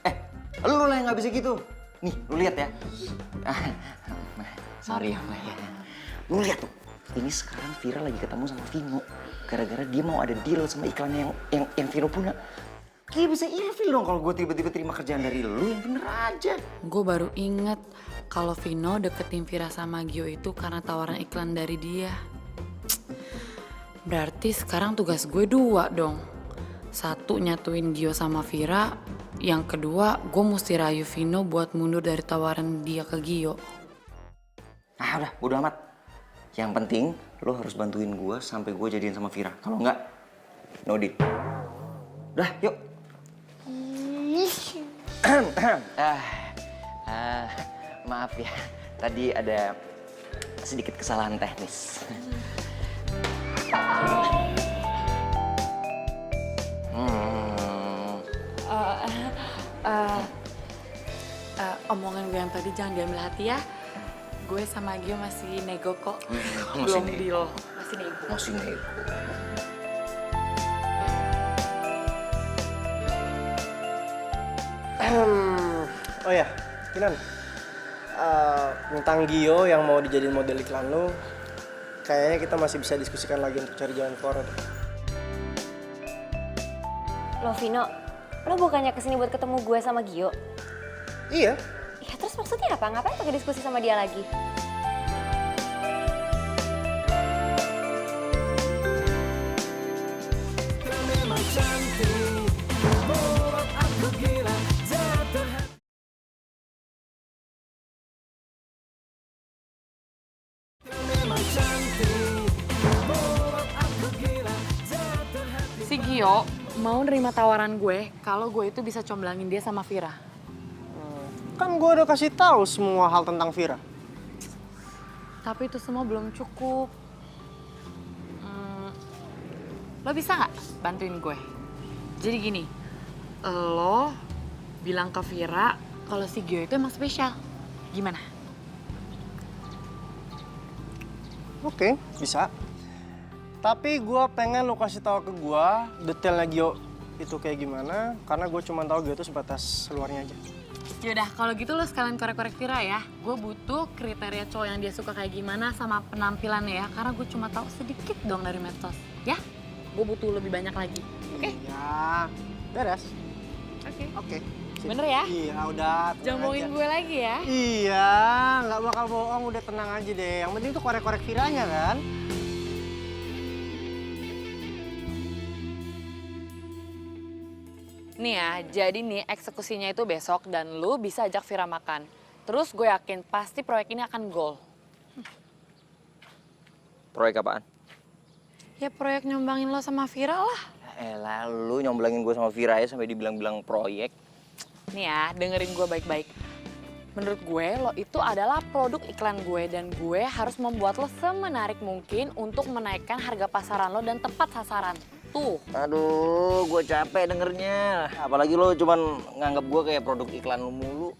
Lu lah yang nggak bisa gitu. Nih, lu lihat ya. Sorry ya, Mbak ya. Lu lihat tuh. Ini sekarang Vira lagi ketemu sama Vino. Gara-gara dia mau ada deal sama iklan yang Vino punya. Kayak bisa ilfil dong kalau gue tiba-tiba terima kerjaan dari lu, yang bener aja. Gue baru inget kalau Vino deketin Vira sama Gio itu karena tawaran iklan dari dia. Berarti sekarang tugas gue dua dong. Satu nyatuin Gio sama Vira, yang kedua gue mesti rayu Vino buat mundur dari tawaran dia ke Gio. Ah udah, bodo amat. Yang penting lo harus bantuin gue sampai gue jadian sama Vira. Kalau enggak, no deal. Udah, yuk. Maaf ya, tadi ada sedikit kesalahan teknis. Omongan gue yang tadi jangan diambil hati ya. Gue sama Gio masih nego kok. Masih Belum nego. deal. Masih nego. Masih nego. Oh ya, Kinan. Tentang Gio yang mau dijadiin model iklan lo, kayaknya kita masih bisa diskusikan lagi untuk cari jalan keluar. Lo Vino, lo bukannya kesini buat ketemu gue sama Gio? Iya. Ya terus maksudnya apa? Ngapain pakai diskusi sama dia lagi? Si Gio mau nerima tawaran gue kalau gue itu bisa comblangin dia sama Vira. Kan gue udah kasih tahu semua hal tentang Vira. Tapi itu semua belum cukup. Lo bisa nggak bantuin gue? Jadi gini, lo bilang ke Vira kalau si Gio itu emang spesial. Gimana? Oke, bisa. Tapi gue pengen lo kasih tahu ke gue detailnya Gio itu kayak gimana, karena gue cuma tahu Gio itu sebatas luarnya aja. Yaudah, kalau gitu lo sekalian korek-korek Vira ya. Gue butuh kriteria cowok yang dia suka kayak gimana sama penampilannya ya. Karena gue cuma tahu sedikit dong dari medsos. Ya, gue butuh lebih banyak lagi. Oke? Iya, beres. Oke. Oke. Bener ya? Iya, udah. Jangan bohongin gue lagi ya. Iya, nggak bakal bohong, udah tenang aja deh. Yang penting tuh korek-korek Viranya kan. Nih ya, jadi nih eksekusinya itu besok dan lu bisa ajak Vira makan. Terus gue yakin pasti proyek ini akan goal. Proyek apaan? Ya proyek nyombangin lo sama Vira lah. Elah, lu nyomblangin gue sama Vira ya sampai dibilang-bilang proyek. Nih ya, dengerin gue baik-baik. Menurut gue, lo itu adalah produk iklan gue dan gue harus membuat lo semenarik mungkin untuk menaikkan harga pasaran lo dan tepat sasaran. Tuh. Aduh, gue capek dengernya. Apalagi lo cuman nganggap gue kayak produk iklan lu mulu.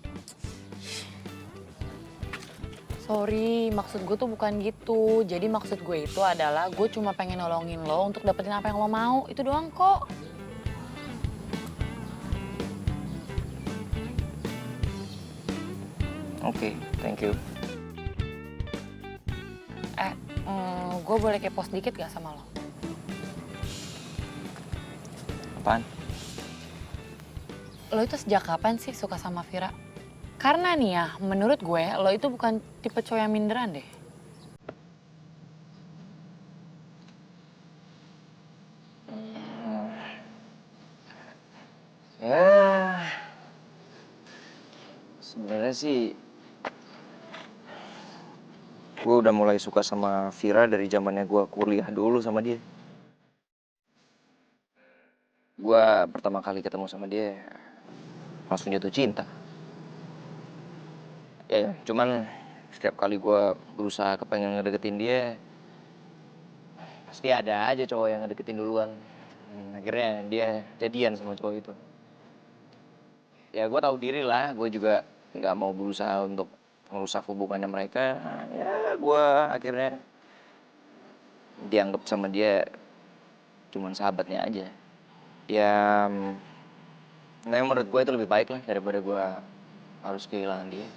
Sorry, maksud gue tuh bukan gitu. Jadi maksud gue itu adalah gue cuma pengen nolongin lo untuk dapetin apa yang lo mau. Itu doang kok. Oke, thank you. Gue boleh kepo sedikit gak sama lo? Apaan? Lo itu sejak kapan sih suka sama Vira? Karena nih ya, menurut gue lo itu bukan tipe cowok yang minderan deh. Ya, sebenarnya sih gue udah mulai suka sama Vira dari zamannya gue kuliah dulu sama dia. Gue pertama kali ketemu sama dia langsung jatuh cinta. Ya, cuman setiap kali gue berusaha kepengen ngedeketin dia, pasti ada aja cowok yang ngedeketin duluan. Akhirnya dia jadian sama cowok itu. Ya gue tahu diri lah, gue juga nggak mau berusaha untuk merusak hubungannya mereka. Ya gue akhirnya dianggap sama dia cuman sahabatnya aja. Ya, nah menurut gue itu lebih baik lah daripada gue harus kehilangan dia.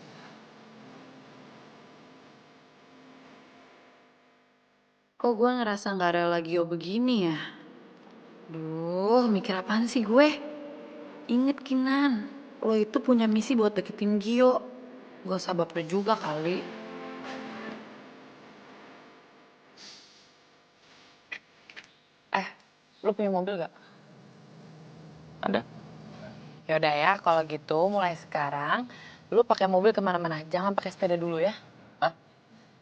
Kok gue ngerasa gak rela Gio begini ya? Duh, mikir apaan sih gue? Ingat Kinan, lo itu punya misi buat deketin Gio. Gak usah baper juga kali. Lo punya mobil gak? Ada? Yaudah ya, kalau gitu mulai sekarang lo pakai mobil kemana-mana. Jangan pakai sepeda dulu ya. Hah?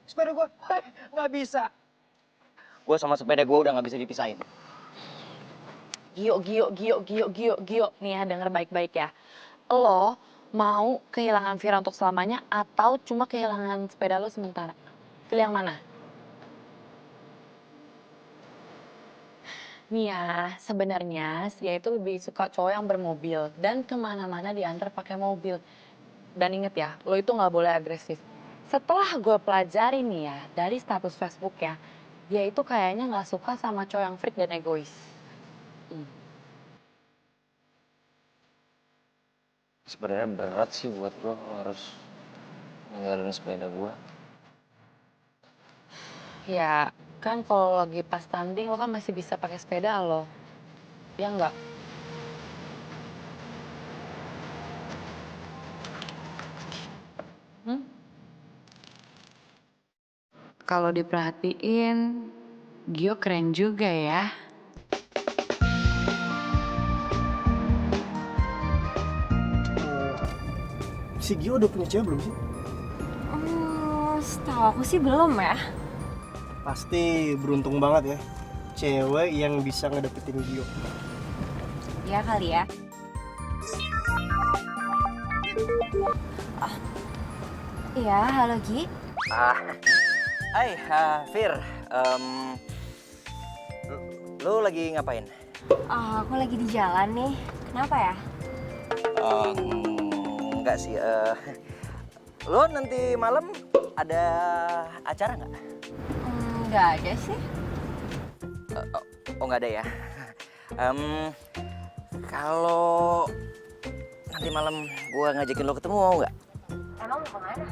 Sepeda gue? Nggak bisa. Gue sama sepeda gue udah nggak bisa dipisahin. Gio. Nih ya, denger baik-baik ya. Lo mau kehilangan Vira untuk selamanya atau cuma kehilangan sepeda lo sementara? Pilih yang mana? Nih ya, sebenarnya dia itu lebih suka cowok yang bermobil dan kemana-mana diantar pakai mobil. Dan inget ya, lo itu nggak boleh agresif. Setelah gue pelajari nih ya, dari status Facebook ya, dia itu kayaknya nggak suka sama cowok yang freak dan egois. Sebenarnya berat sih buat gue harus ninggalin sepeda gue. Ya, kan kalau lagi pas tanding lo kan masih bisa pakai sepeda lo. Ya enggak? Kalau diperhatiin, Gio keren juga ya. Si Gio udah punya cewek belum sih? Setahu aku sih belum ya. Pasti beruntung banget ya. Cewek yang bisa ngedeketin Gio. Ya kali ya. Iya, halo Gi. Hai, Fir. Lu lagi ngapain? Aku lagi di jalan nih. Kenapa ya? Enggak sih. Lu nanti malam ada acara nggak? Nggak ada sih. Oh nggak ada ya. Kalau nanti malam gue ngajakin lo ketemu mau nggak? Emang mau kemana?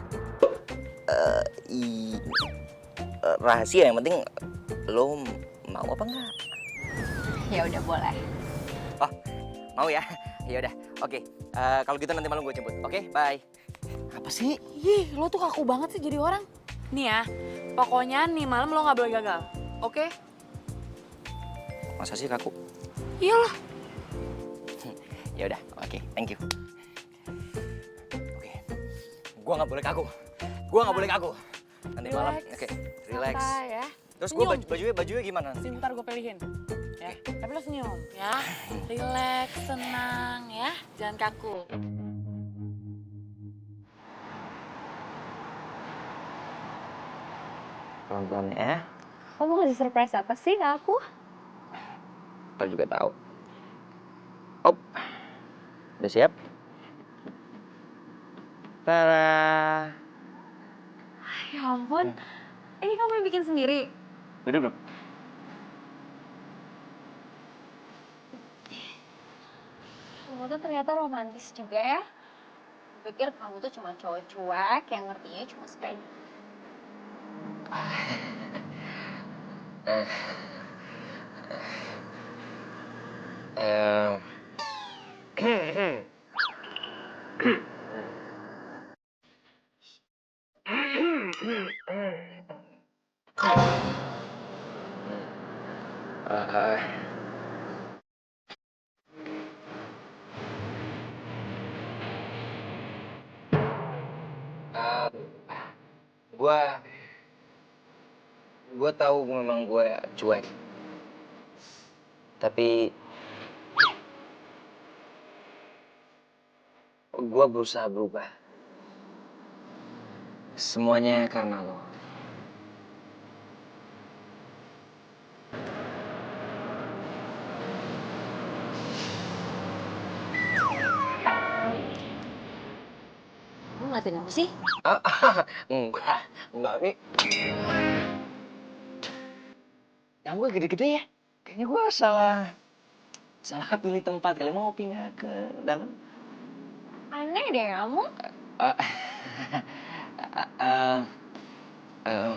Rahasia, yang penting lo mau apa enggak? Ya udah boleh. Oh, mau ya? Ya udah, oke. Kalau gitu nanti malam gue jemput. Oke, bye. Apa sih? Ih, lo tuh kaku banget sih jadi orang. Nih ya, pokoknya nih malam lo nggak boleh gagal, oke? Masa sih kaku? Iyalah. Ya udah, oke, thank you. Oke, gua nggak boleh kaku. Gua nggak boleh kaku. Nanti malam, oke, relax. Santai ya. Terus gua Senyum. bajunya gimana? Sebentar gue pilihin. Ya, tapi lo senyum ya. Relax, tenang ya. Jangan kaku. Pelan-pelan ya. Kamu mau ngasih surprise apa sih ke aku? Ntar juga tahu. Op, udah siap? Tada. Ya ampun, ini kamu yang bikin sendiri? Udah belum? Kamu tuh ternyata romantis juga ya. Pikir kamu tuh cuma cowok cuek yang ngertinya cuma sepeda. Gua tahu memang gue cuek. Tapi gue berusaha berubah. Semuanya karena lo. Kamu ngeliatin apa sih? Enggak nih. Yang gue gede-gede ya. Kayaknya gue salah pilih tempat kali, mau pindah ke dalam. Aneh deh kamu. Eh, eh, eh,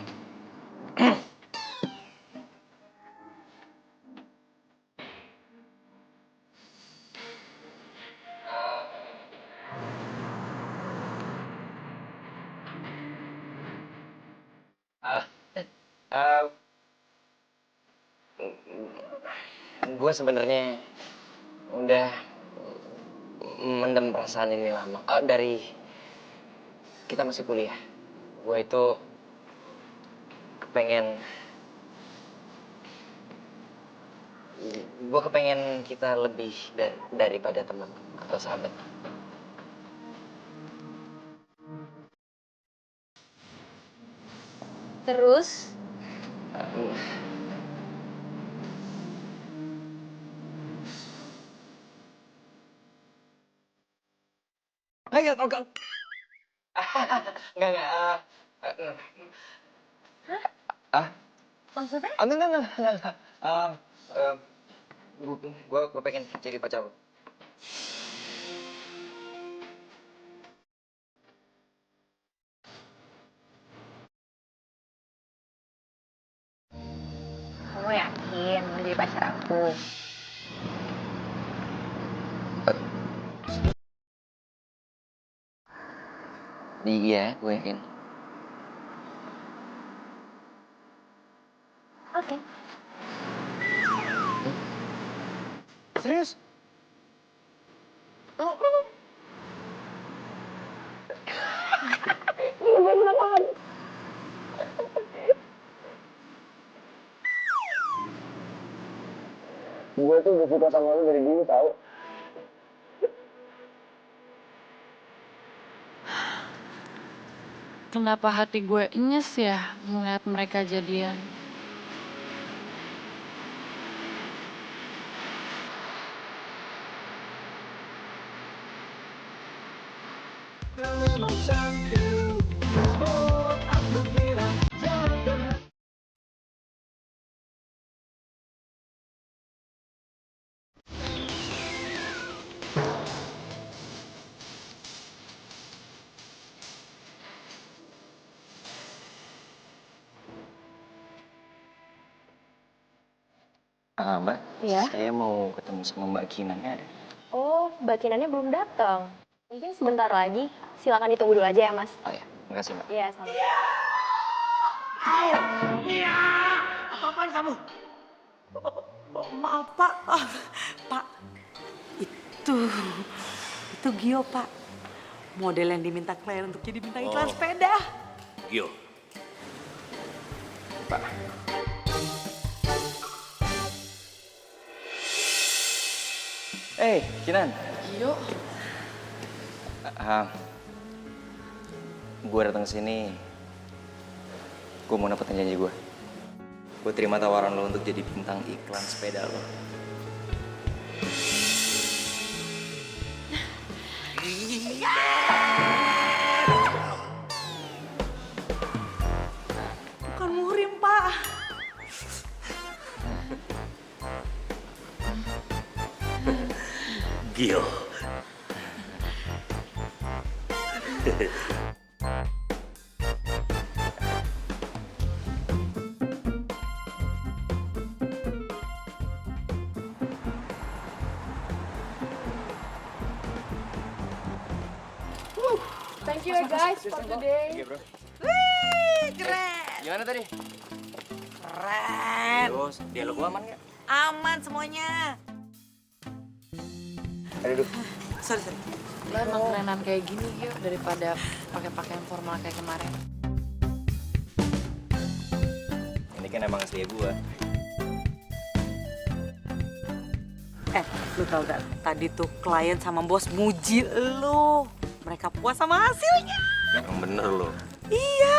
gue sebenarnya udah mendem perasaan ini lama. Dari kita masih kuliah, gue itu kepengen kita lebih daripada teman atau sahabat. Terus? Enggak. Enggak. Maksudnya? Enggak. Gue pengen jadi pacar lo. Kamu yakin mau jadi pacar aku? Iya, gue yakin. Oke. Serius? Gue tuh udah suka sama lu dari dulu, tau. Kenapa hati gue nyes ya ngeliat mereka jadian? Mbak, Iya. saya mau ketemu sama Mbak Kinan ya. Oh, Mbak Kinannya belum datang. Mungkin sebentar lagi. Silakan ditunggu dulu aja ya, Mas. Oh ya, makasih Mbak. Iya, sama. Apaan kamu? Maaf Pak. Pak, itu Gio Pak. Model yang diminta klien untuk jadi bintang iklan sepeda. Gio, Pak. Kinan. Gio, Gue datang ke sini. Gue mau dapetin janji gue. Gue terima tawaran lo untuk jadi bintang iklan sepeda lo. Bukan muhrim Pak. Gio. thank you ya guys for today. Iya, bro. Wih, keren. Gimana tadi? Keren. Terus, dialog gue aman nggak? Aman semuanya. Aduh. Sorry. Lo emang kerenan kayak gini Gio daripada pakai pakaian formal kayak kemarin. Ini kan emang asli gue. Lu tau gak? Tadi tuh klien sama bos muji lu. Mereka puas sama hasilnya. Yang bener lo. Iya.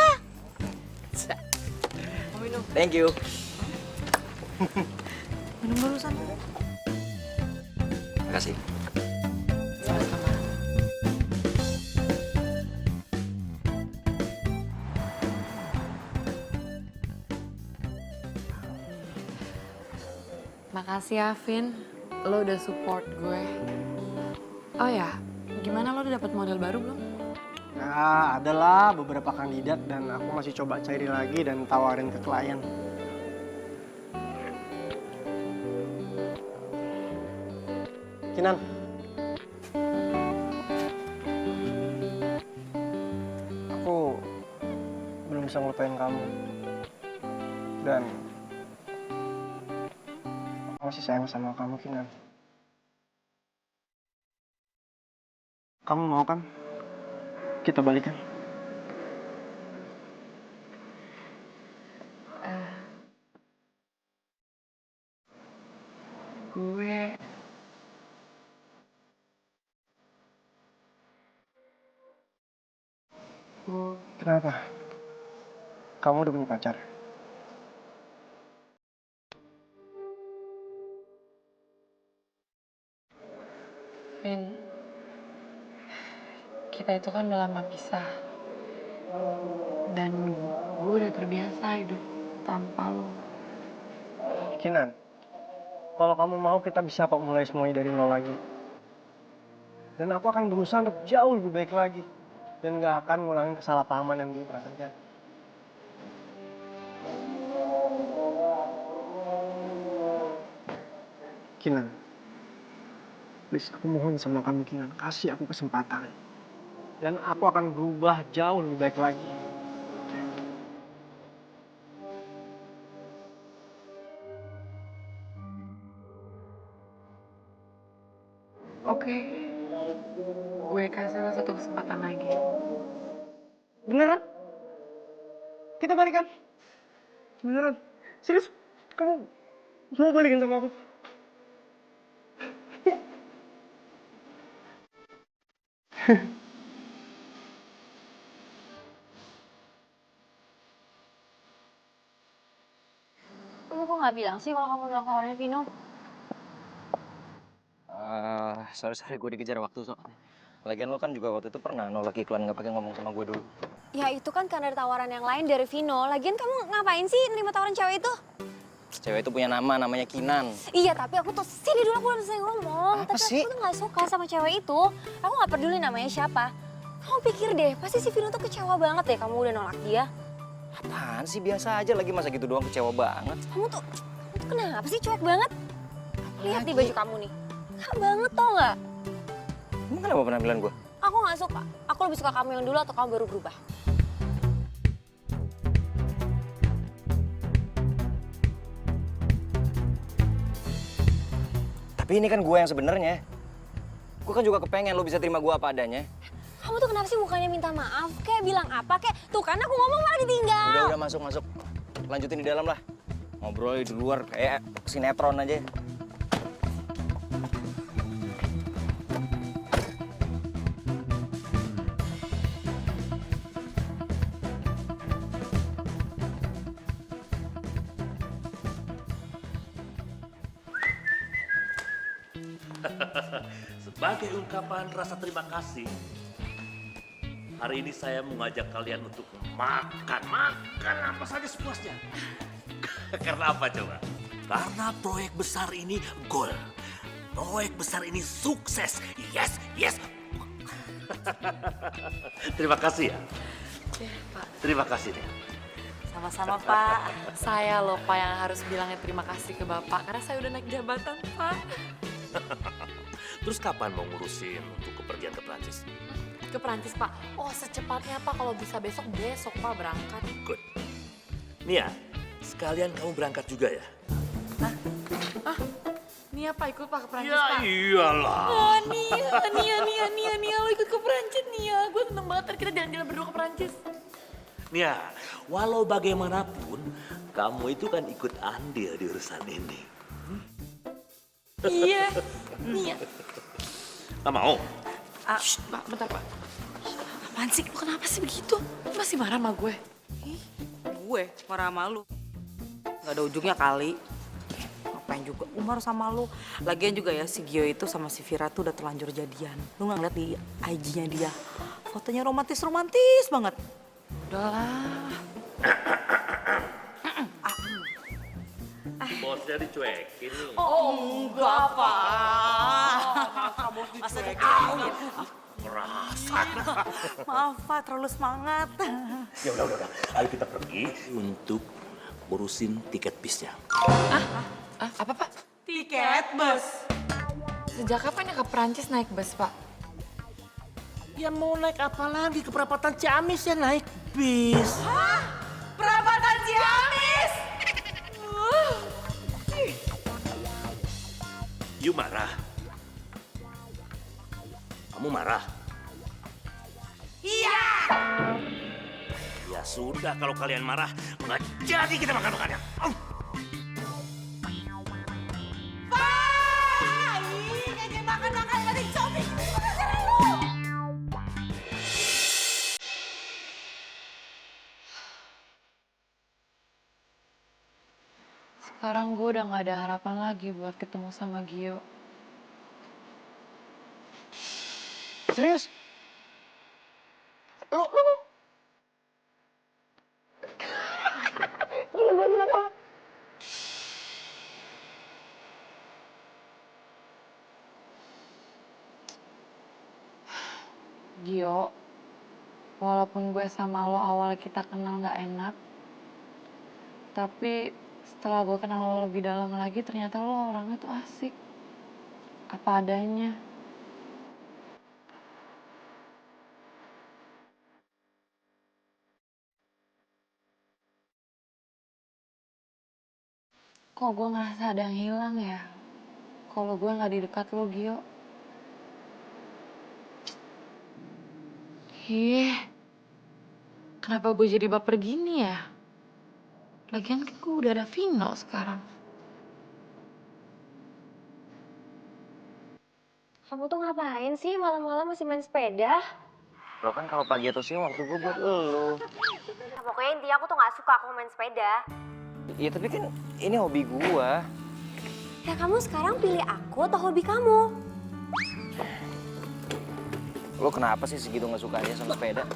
Mau minum? Thank you. Minum dulu sana. Makasih. Sama-sama. Makasih ya, Vin. Lo udah support gue. Oh ya, gimana lo udah dapet model baru belum? Ya, adalah beberapa kandidat dan aku masih coba cari lagi dan tawarin ke klien. Kinan. Aku belum bisa ngelupain kamu. Dan aku masih sayang sama kamu, Kinan. Kamu mau kan? Kita balikan. Gue Kenapa? Kamu udah punya pacar? Vin, kita itu kan udah lama pisah. Dan gue udah terbiasa hidup tanpa lo. Kinan, kalau kamu mau kita bisa kok mulai semuanya dari nol lagi. Dan aku akan berusaha untuk jauh lebih baik lagi. Dan gak akan ngulangin kesalahpahaman yang dulu pernah terjadi. Kinan, please aku mohon sama kamu Kinan, kasih aku kesempatan. Dan aku akan berubah jauh lebih baik lagi. Oke, gue kasih lo satu kesempatan lagi. Beneran? Kita balikan? Beneran? Serius? Kamu mau balikin sama aku? Kamu kok nggak bilang sih kalau kamu udah kawannya Vino? Sorry, gue dikejar waktu soalnya. Lagian lo kan juga waktu itu pernah nolak iklan nggak pakai ngomong sama gue dulu. Ya itu kan karena ada tawaran yang lain dari Vino. Lagian kamu ngapain sih nerima tawaran cewek itu? Cewek itu punya nama, namanya Kinan. Iya, tapi aku tuh sini dulu aku belum selesai ngomong. Apa Tapi sih? aku tuh nggak suka sama cewek itu. Aku nggak peduli namanya siapa. Kamu pikir deh, pasti si Vino tuh kecewa banget deh kamu udah nolak dia. Apaan sih, biasa aja lagi, masa gitu doang kecewa banget. Kamu tuh Kenapa sih cuek banget? Lihat di baju kamu nih. Kak banget tau nggak? Emang kenapa penampilan gue? Aku nggak suka. Aku lebih suka kamu yang dulu atau kamu baru berubah. Tapi ini kan gue yang sebenarnya. Gue kan juga kepengen lo bisa terima gue apa adanya. Kamu tuh kenapa sih mukanya minta maaf? Kayak bilang apa? Kayak tuh kan aku ngomong malah ditinggal. Udah masuk. Lanjutin di dalam lah. Ngobrol di luar kayak sinetron aja. Sebagai ungkapan rasa terima kasih, hari ini saya mengajak kalian untuk makan apa saja sepuasnya. Karena apa coba? Karena proyek besar ini goal. Proyek besar ini sukses. Yes. Terima kasih ya. Pak. Terima kasih nih. Sama-sama, Pak. Saya loh Pak yang harus bilangnya terima kasih ke Bapak karena saya udah naik jabatan Pak. Terus kapan mau ngurusin untuk kepergian ke Prancis? Ke Perancis Pak. Oh secepatnya Pak, kalau bisa besok Pak berangkat. Good. Nia, sekalian kamu berangkat juga ya? Nia Pak ikut Pak ke Perancis Ya Pak. iyalah. Oh, Nia, lo ikut ke Perancis Nia. Gue seneng banget ntar kita jalan-jalan berdua ke Perancis. Nia, walau bagaimanapun, kamu itu kan ikut andil di urusan ini. Iya, Nia. Gak mau? Shh, Pak, bentar Pak. Apaan sih? Lo kenapa sih begitu? Lo masih marah sama gue? Gue marah sama lu. Gak ada ujungnya kali. Ngapain juga Umar sama lu. Lagian juga ya si Gio itu sama si Vira tuh udah terlanjur jadian. Lu gak ngeliat di IG-nya dia. Fotonya romantis banget. Udahlah. Bosnya dicuekin nih. Oh enggak, Pak. Masa dicuekin? Merasa. Maaf, Pak. Terlalu semangat. Ya udah. Ayo kita pergi untuk urusin tiket bisnya. Apa Pak? Tiket bus. Sejak kapan ya ke Perancis naik bus Pak? Ya mau naik apa lagi? Ke perapatan Ciamis ya naik bis. Perapatan Ciamis. You marah? Kamu marah? Iya. Ya sudah kalau kalian marah, nggak jadi kita makan-makannya. Pak! Ih, ngajak makan-makan gak dicopik. Sekarang gue udah gak ada harapan lagi buat ketemu sama Gio. Serius? Gio, walaupun gue sama lo awal kita kenal gak enak, tapi setelah gue kenal lo lebih dalam lagi, ternyata lo orangnya tuh asik. Apa adanya. Kok gue ngerasa ada yang hilang ya? Kalau gue gak di dekat lo, Gio. Kenapa gue jadi baper gini ya? Lagian kan gue udah ada Vino sekarang. Kamu tuh ngapain sih malam-malam masih main sepeda? Lo kan kalau pagi atau siang waktu gue buat lo. Nah, pokoknya intinya aku tuh nggak suka aku main sepeda. Iya tapi kan ini hobi gue. Ya kamu sekarang pilih aku atau hobi kamu? Lo kenapa sih segitu nggak sukanya sama sepeda?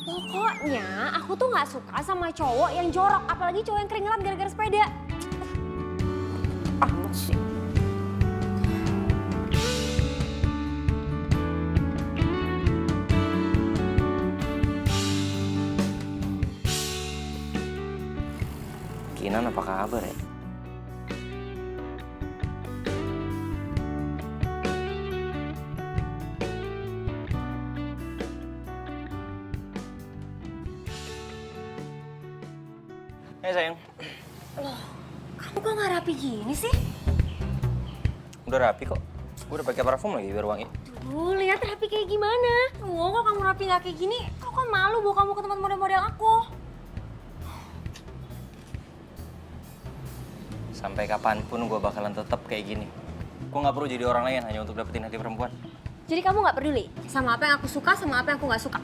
Pokoknya aku tuh nggak suka sama cowok yang jorok, apalagi cowok yang keringetan gara-gara sepeda. Amat sih. Kinan apa kabar ya? kok nggak rapi gini sih? Udah rapi kok. Gue udah pakai parfum lagi biar wangi. Lihat rapi kayak gimana? Kok kamu rapi nggak kayak gini? Aku kan malu bawa kamu ke tempat model-model aku. Sampai kapanpun gue bakalan tetap kayak gini. Gue nggak perlu jadi orang lain hanya untuk dapetin hati perempuan. Jadi kamu nggak peduli sama apa yang aku suka, sama apa yang aku nggak suka?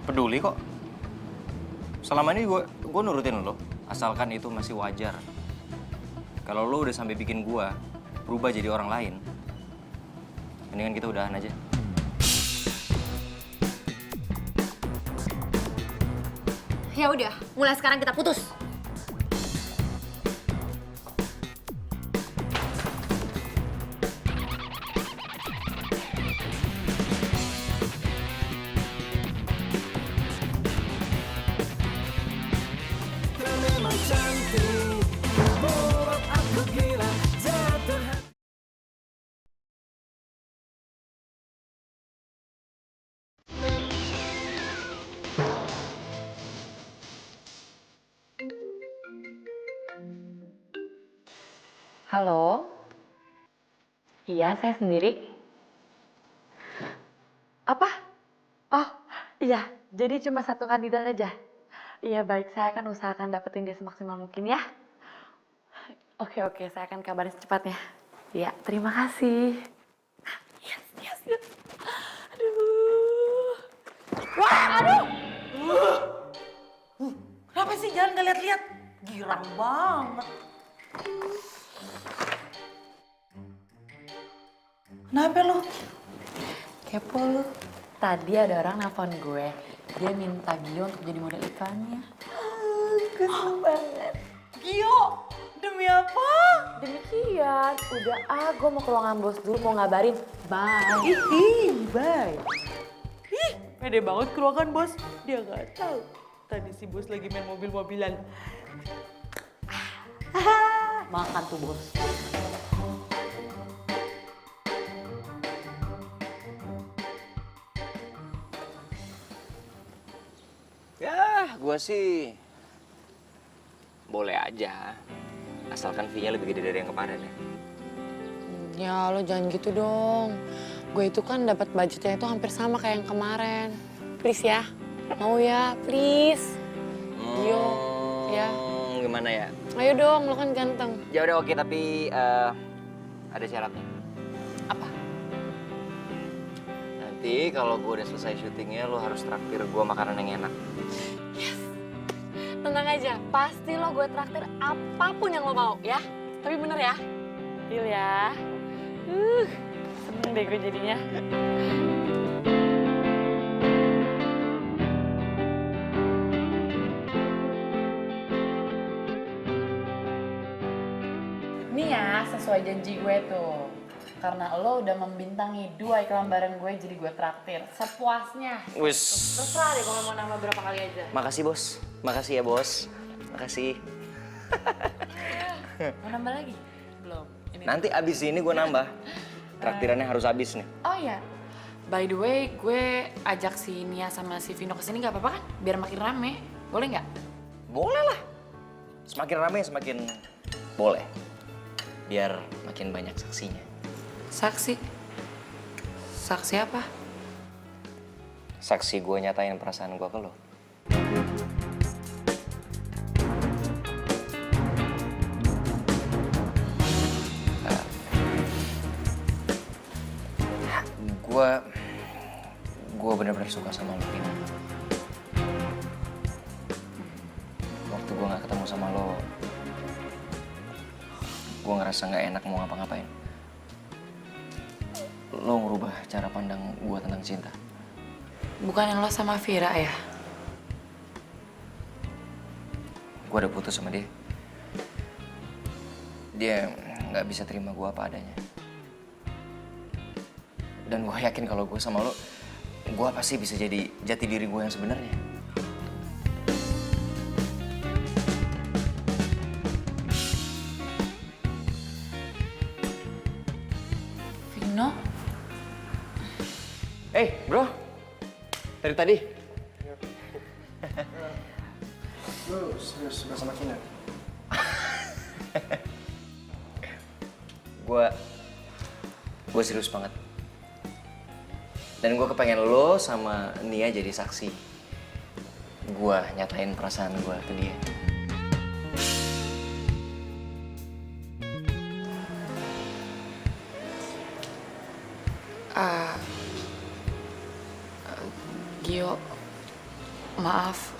Peduli kok. Selama ini gue nurutin lo, asalkan itu masih wajar. Kalau lo udah sampai bikin gue berubah jadi orang lain, mendingan kita udahan aja. Ya udah, mulai sekarang kita putus. Halo? Iya, saya sendiri. Apa? Oh, iya. Jadi cuma satu kandidat aja. Iya, baik. Saya akan usahakan dapetin dia semaksimal mungkin ya. Oke, saya akan kabarin secepatnya. Iya, terima kasih. Yes. Aduh. Wah, aduh! Kenapa sih jangan nggak lihat-lihat? Girang banget. Kenapa lu? Kepo lu. Tadi ada orang nelfon gue. Dia minta Gio untuk jadi model iklannya. Gue seneng banget. Gio, demi apa? Demikian, udah gue mau ke ruangan bos dulu, mau ngabarin. Bye. Bye. Ih, pede banget ke ruangan bos. Dia nggak tahu. Tadi si bos lagi main mobil-mobilan. Makan tuh bos. Ya, gue sih boleh aja. Asalkan fee-nya lebih gede dari yang kemarin ya. Ya lo jangan gitu dong. Gue itu kan dapat budgetnya itu hampir sama kayak yang kemarin. Please ya, mau ya, please. Gio, ya. Gimana ya? Ayo dong, lo kan ganteng. Ya udah oke, tapi ada syaratnya. Apa? Nanti kalau gue udah selesai syutingnya, lo harus traktir gue makanan yang enak. Tenang aja, pasti lo gue traktir apapun yang lo mau ya. Tapi bener ya, deal ya. Seneng deh gue jadinya. Nih ya, sesuai janji gue tuh. Karena lo udah membintangi 2 iklan bareng gue, jadi gue traktir sepuasnya. Wis. Terserah deh kalau mau nambah berapa kali aja. Makasih bos, makasih ya bos, makasih. Mau nambah lagi? Belum. Ini Nanti abis ini gue nambah. Traktirannya harus habis nih. Oh iya, by the way, gue ajak si Nia sama si Vino kesini nggak apa-apa kan? Biar makin rame, boleh nggak? Boleh lah. Semakin rame semakin boleh. Biar makin banyak saksinya. Saksi? Saksi apa? Saksi gue nyatain perasaan gue ke lo. Gue bener-bener suka sama lo, Vino. Waktu gue gak ketemu sama lo, gue ngerasa gak enak mau ngapa-ngapain. Lo ngerubah cara pandang gue tentang cinta. Bukan yang lo sama Vira ya? Gue udah putus sama dia. Dia gak bisa terima gue apa adanya. Dan gue yakin kalau gue sama lo, gue pasti bisa jadi jati diri gue yang sebenarnya. Vino? Bro. Dari tadi. Lu serius suka sama Kinar? Gue serius banget. Dan gue kepengen lo sama Nia jadi saksi. Gue nyatain perasaan gue ke dia. Gio, maaf.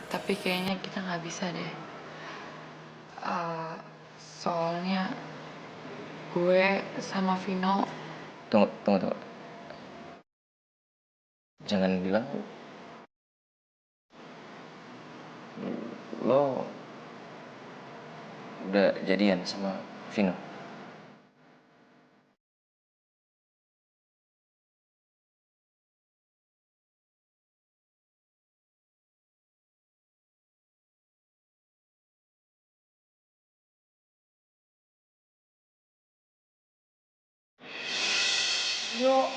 Tapi kayaknya kita nggak bisa deh. Soalnya gue sama Vino. Tunggu. Jangan bilang lo udah jadian sama Vino. Gio.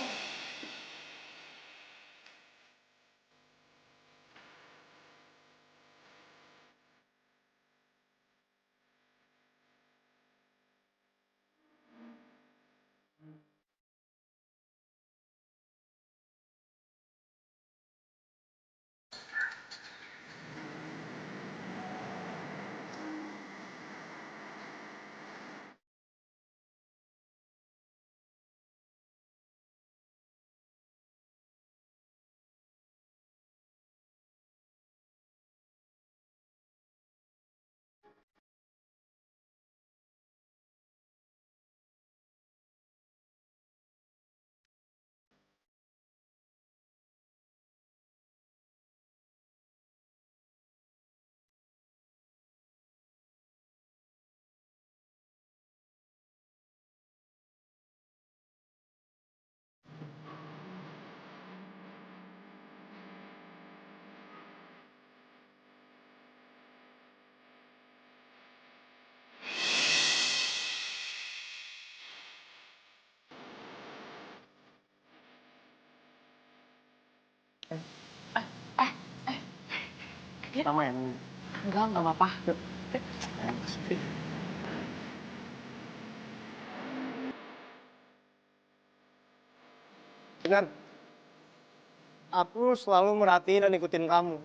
Kita main. Enggak apa-apa. Ingat, aku selalu merhatiin dan ikutin kamu.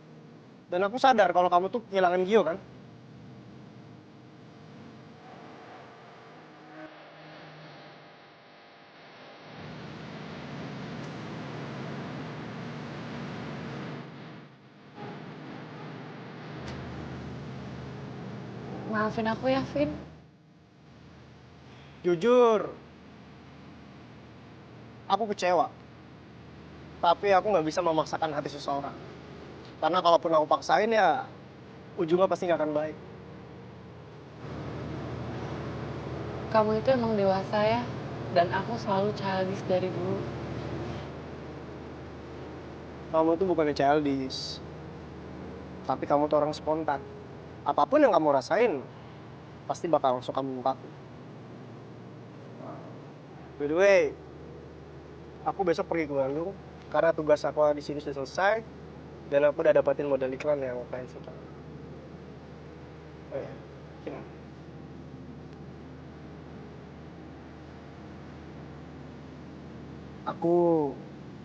Dan aku sadar kalau kamu tuh kehilangan Gio kan? Maafin aku ya, Vin. Jujur, aku kecewa. Tapi aku nggak bisa memaksakan hati seseorang. Karena kalaupun aku paksain ya, ujungnya pasti nggak akan baik. Kamu itu emang dewasa ya. Dan aku selalu childish dari dulu. Kamu tuh bukannya childish. Tapi kamu tuh orang spontan. Apapun yang kamu rasain, pasti bakal langsung kamu ungkapin. By the way, aku besok pergi ke Bandung karena tugas aku di sini sudah selesai dan aku udah dapatin modal iklan yang klien suka. Oh ya, gini. Aku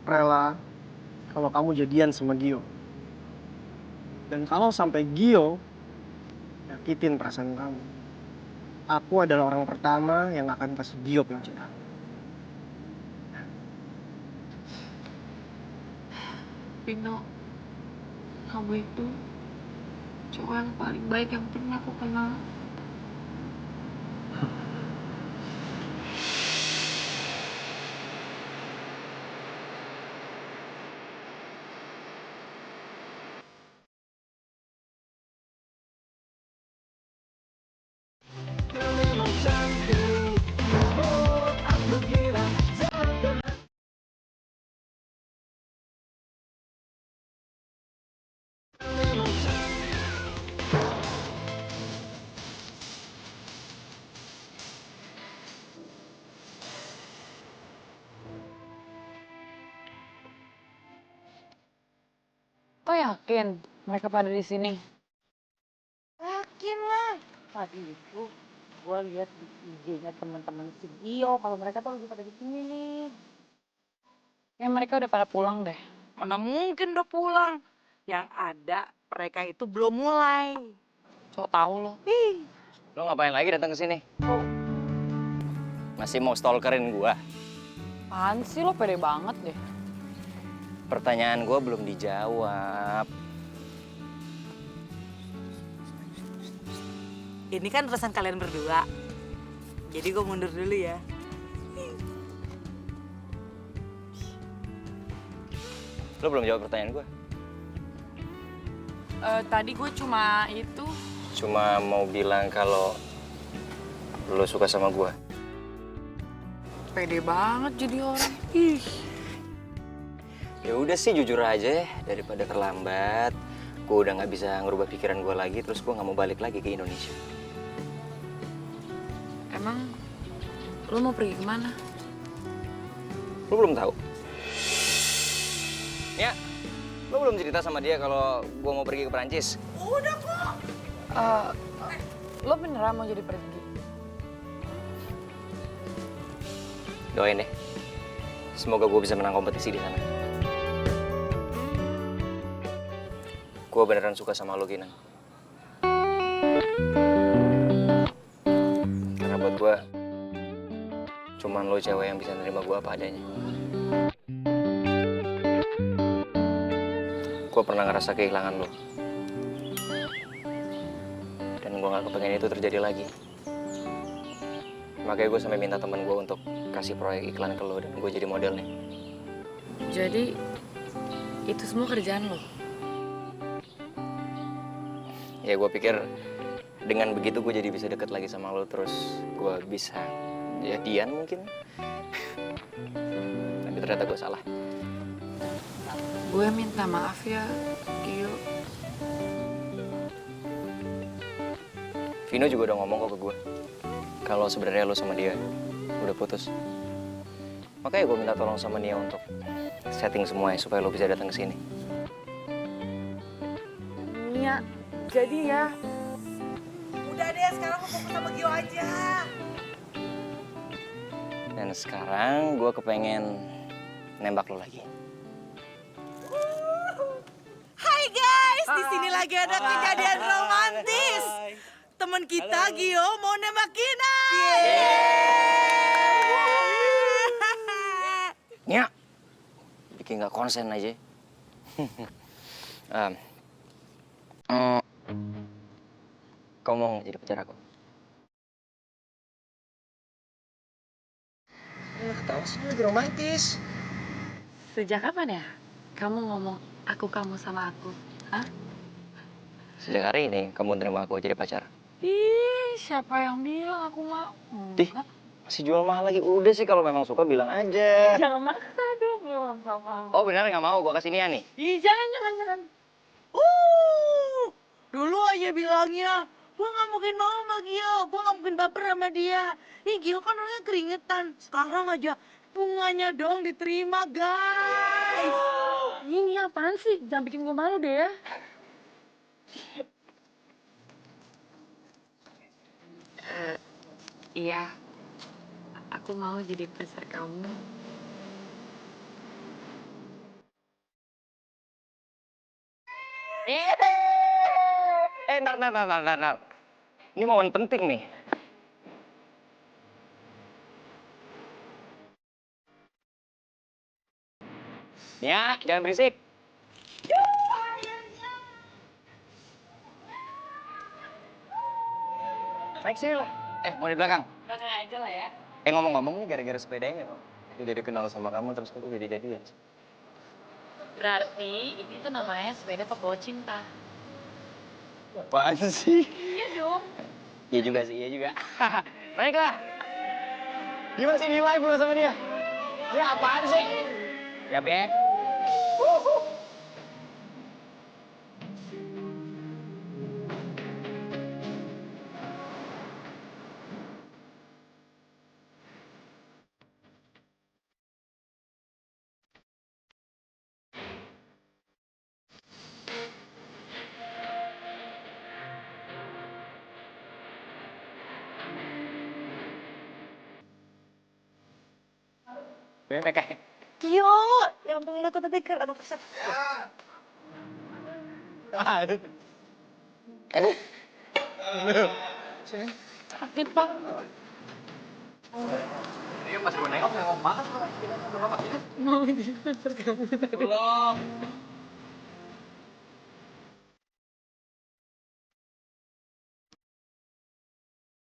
rela kalau kamu jadian sama Gio. Dan kalau sampai Gio nyakitin perasaan kamu, aku adalah orang pertama yang akan kasih Gio pelajaran. Vino, kamu itu cowok yang paling baik yang pernah aku kenal. Oh yakin mereka pada di sini? Yakin lah. Tadi itu gue lihat di IG-nya teman-teman si Gio kalau mereka tuh lagi pada di sini nih. Ya mereka udah pada pulang deh. Mana mungkin udah pulang. Yang ada mereka itu belum mulai. So tau lo. Lo ngapain lagi datang ke sini? Masih mau stalkerin gua? Apaan sih lo pede banget deh. Pertanyaan gua belum dijawab. Ini kan urusan kalian berdua. Jadi gue mundur dulu ya. Lo belum jawab pertanyaan gua. Tadi gue cuma itu. Cuma mau bilang kalau lo suka sama gua. Pede banget jadi orang. Ih. Ya udah sih jujur aja daripada terlambat. Gue udah nggak bisa ngerubah pikiran gue lagi, terus gue nggak mau balik lagi ke Indonesia. Emang lo mau pergi kemana? Lo belum tahu? Ya, lo belum cerita sama dia kalau gue mau pergi ke Perancis. Lo beneran mau jadi pergi? Doain deh. Semoga gue bisa menang kompetisi di sana. Gue beneran suka sama lo, Kinan. Karena buat gue, cuman lo cewek yang bisa nerima gue apa adanya. Gue pernah ngerasa kehilangan lo. Dan gue gak kepengen itu terjadi lagi. Makanya gue sampai minta temen gue untuk kasih proyek iklan ke lo dan gue jadi modelnya. Jadi itu semua kerjaan lo? Ya gue pikir dengan begitu gue jadi bisa deket lagi sama lo, terus gue bisa jadian mungkin. Tapi ternyata gue salah. Gue minta maaf ya, Gio. Vino juga udah ngomong kok ke gue kalau sebenarnya lo sama dia udah putus. Makanya gue minta tolong sama Nia untuk setting semuanya supaya lo bisa datang ke sini. Nia, jadi ya. Udah deh, sekarang gue fokus sama Gio aja. Dan sekarang gue kepengen nembak lo lagi. Hai guys, di sini lagi ada kejadian romantis. Teman kita Gio mau nembak Gina. Nia, bikin nggak konsen aja. Kau mau jadi pacar aku? Ketawa sih lagi romantis. Sejak kapan ya kamu ngomong aku kamu sama aku? Hah? Sejak hari ini kamu terima aku jadi pacar. Ih, siapa yang bilang aku mau? Dih, masih jual mahal lagi. Udah sih kalau memang suka bilang aja. Jangan maksa dong, belum sama. Oh benar nggak mau? Gua kasih Nia nih. Ih, jangan. Dulu aja bilangnya, gue gak mungkin mau sama Gio, gue gak mungkin baper sama dia. Ih Gio kan orangnya keringetan, sekarang aja bunganya dong diterima guys. Ini apaan sih? Jangan bikin gue malu deh ya. Iya, aku mau jadi pacar kamu. Ntar. Ini momen penting nih. Ya, jangan berisik. Naik sini lo. Mau di belakang. Belakang aja lah ya. Ngomong-ngomong nih gara-gara sepedanya kok. Aku jadi kenal sama kamu terus aku jadi jadian. Berarti ini tuh namanya sepeda pembawa cinta. Apaan sih? Iya dong. Iya juga sih, iya juga. Naiklah. Gimana sih di live lo sama dia? Ya apaan sih? Siap ya. Yo, yang pengen aku tadi kan aduh keset. Sakit pak. Iya pas gue nengok mau makan. Mau diantar kamu tadi. Belum.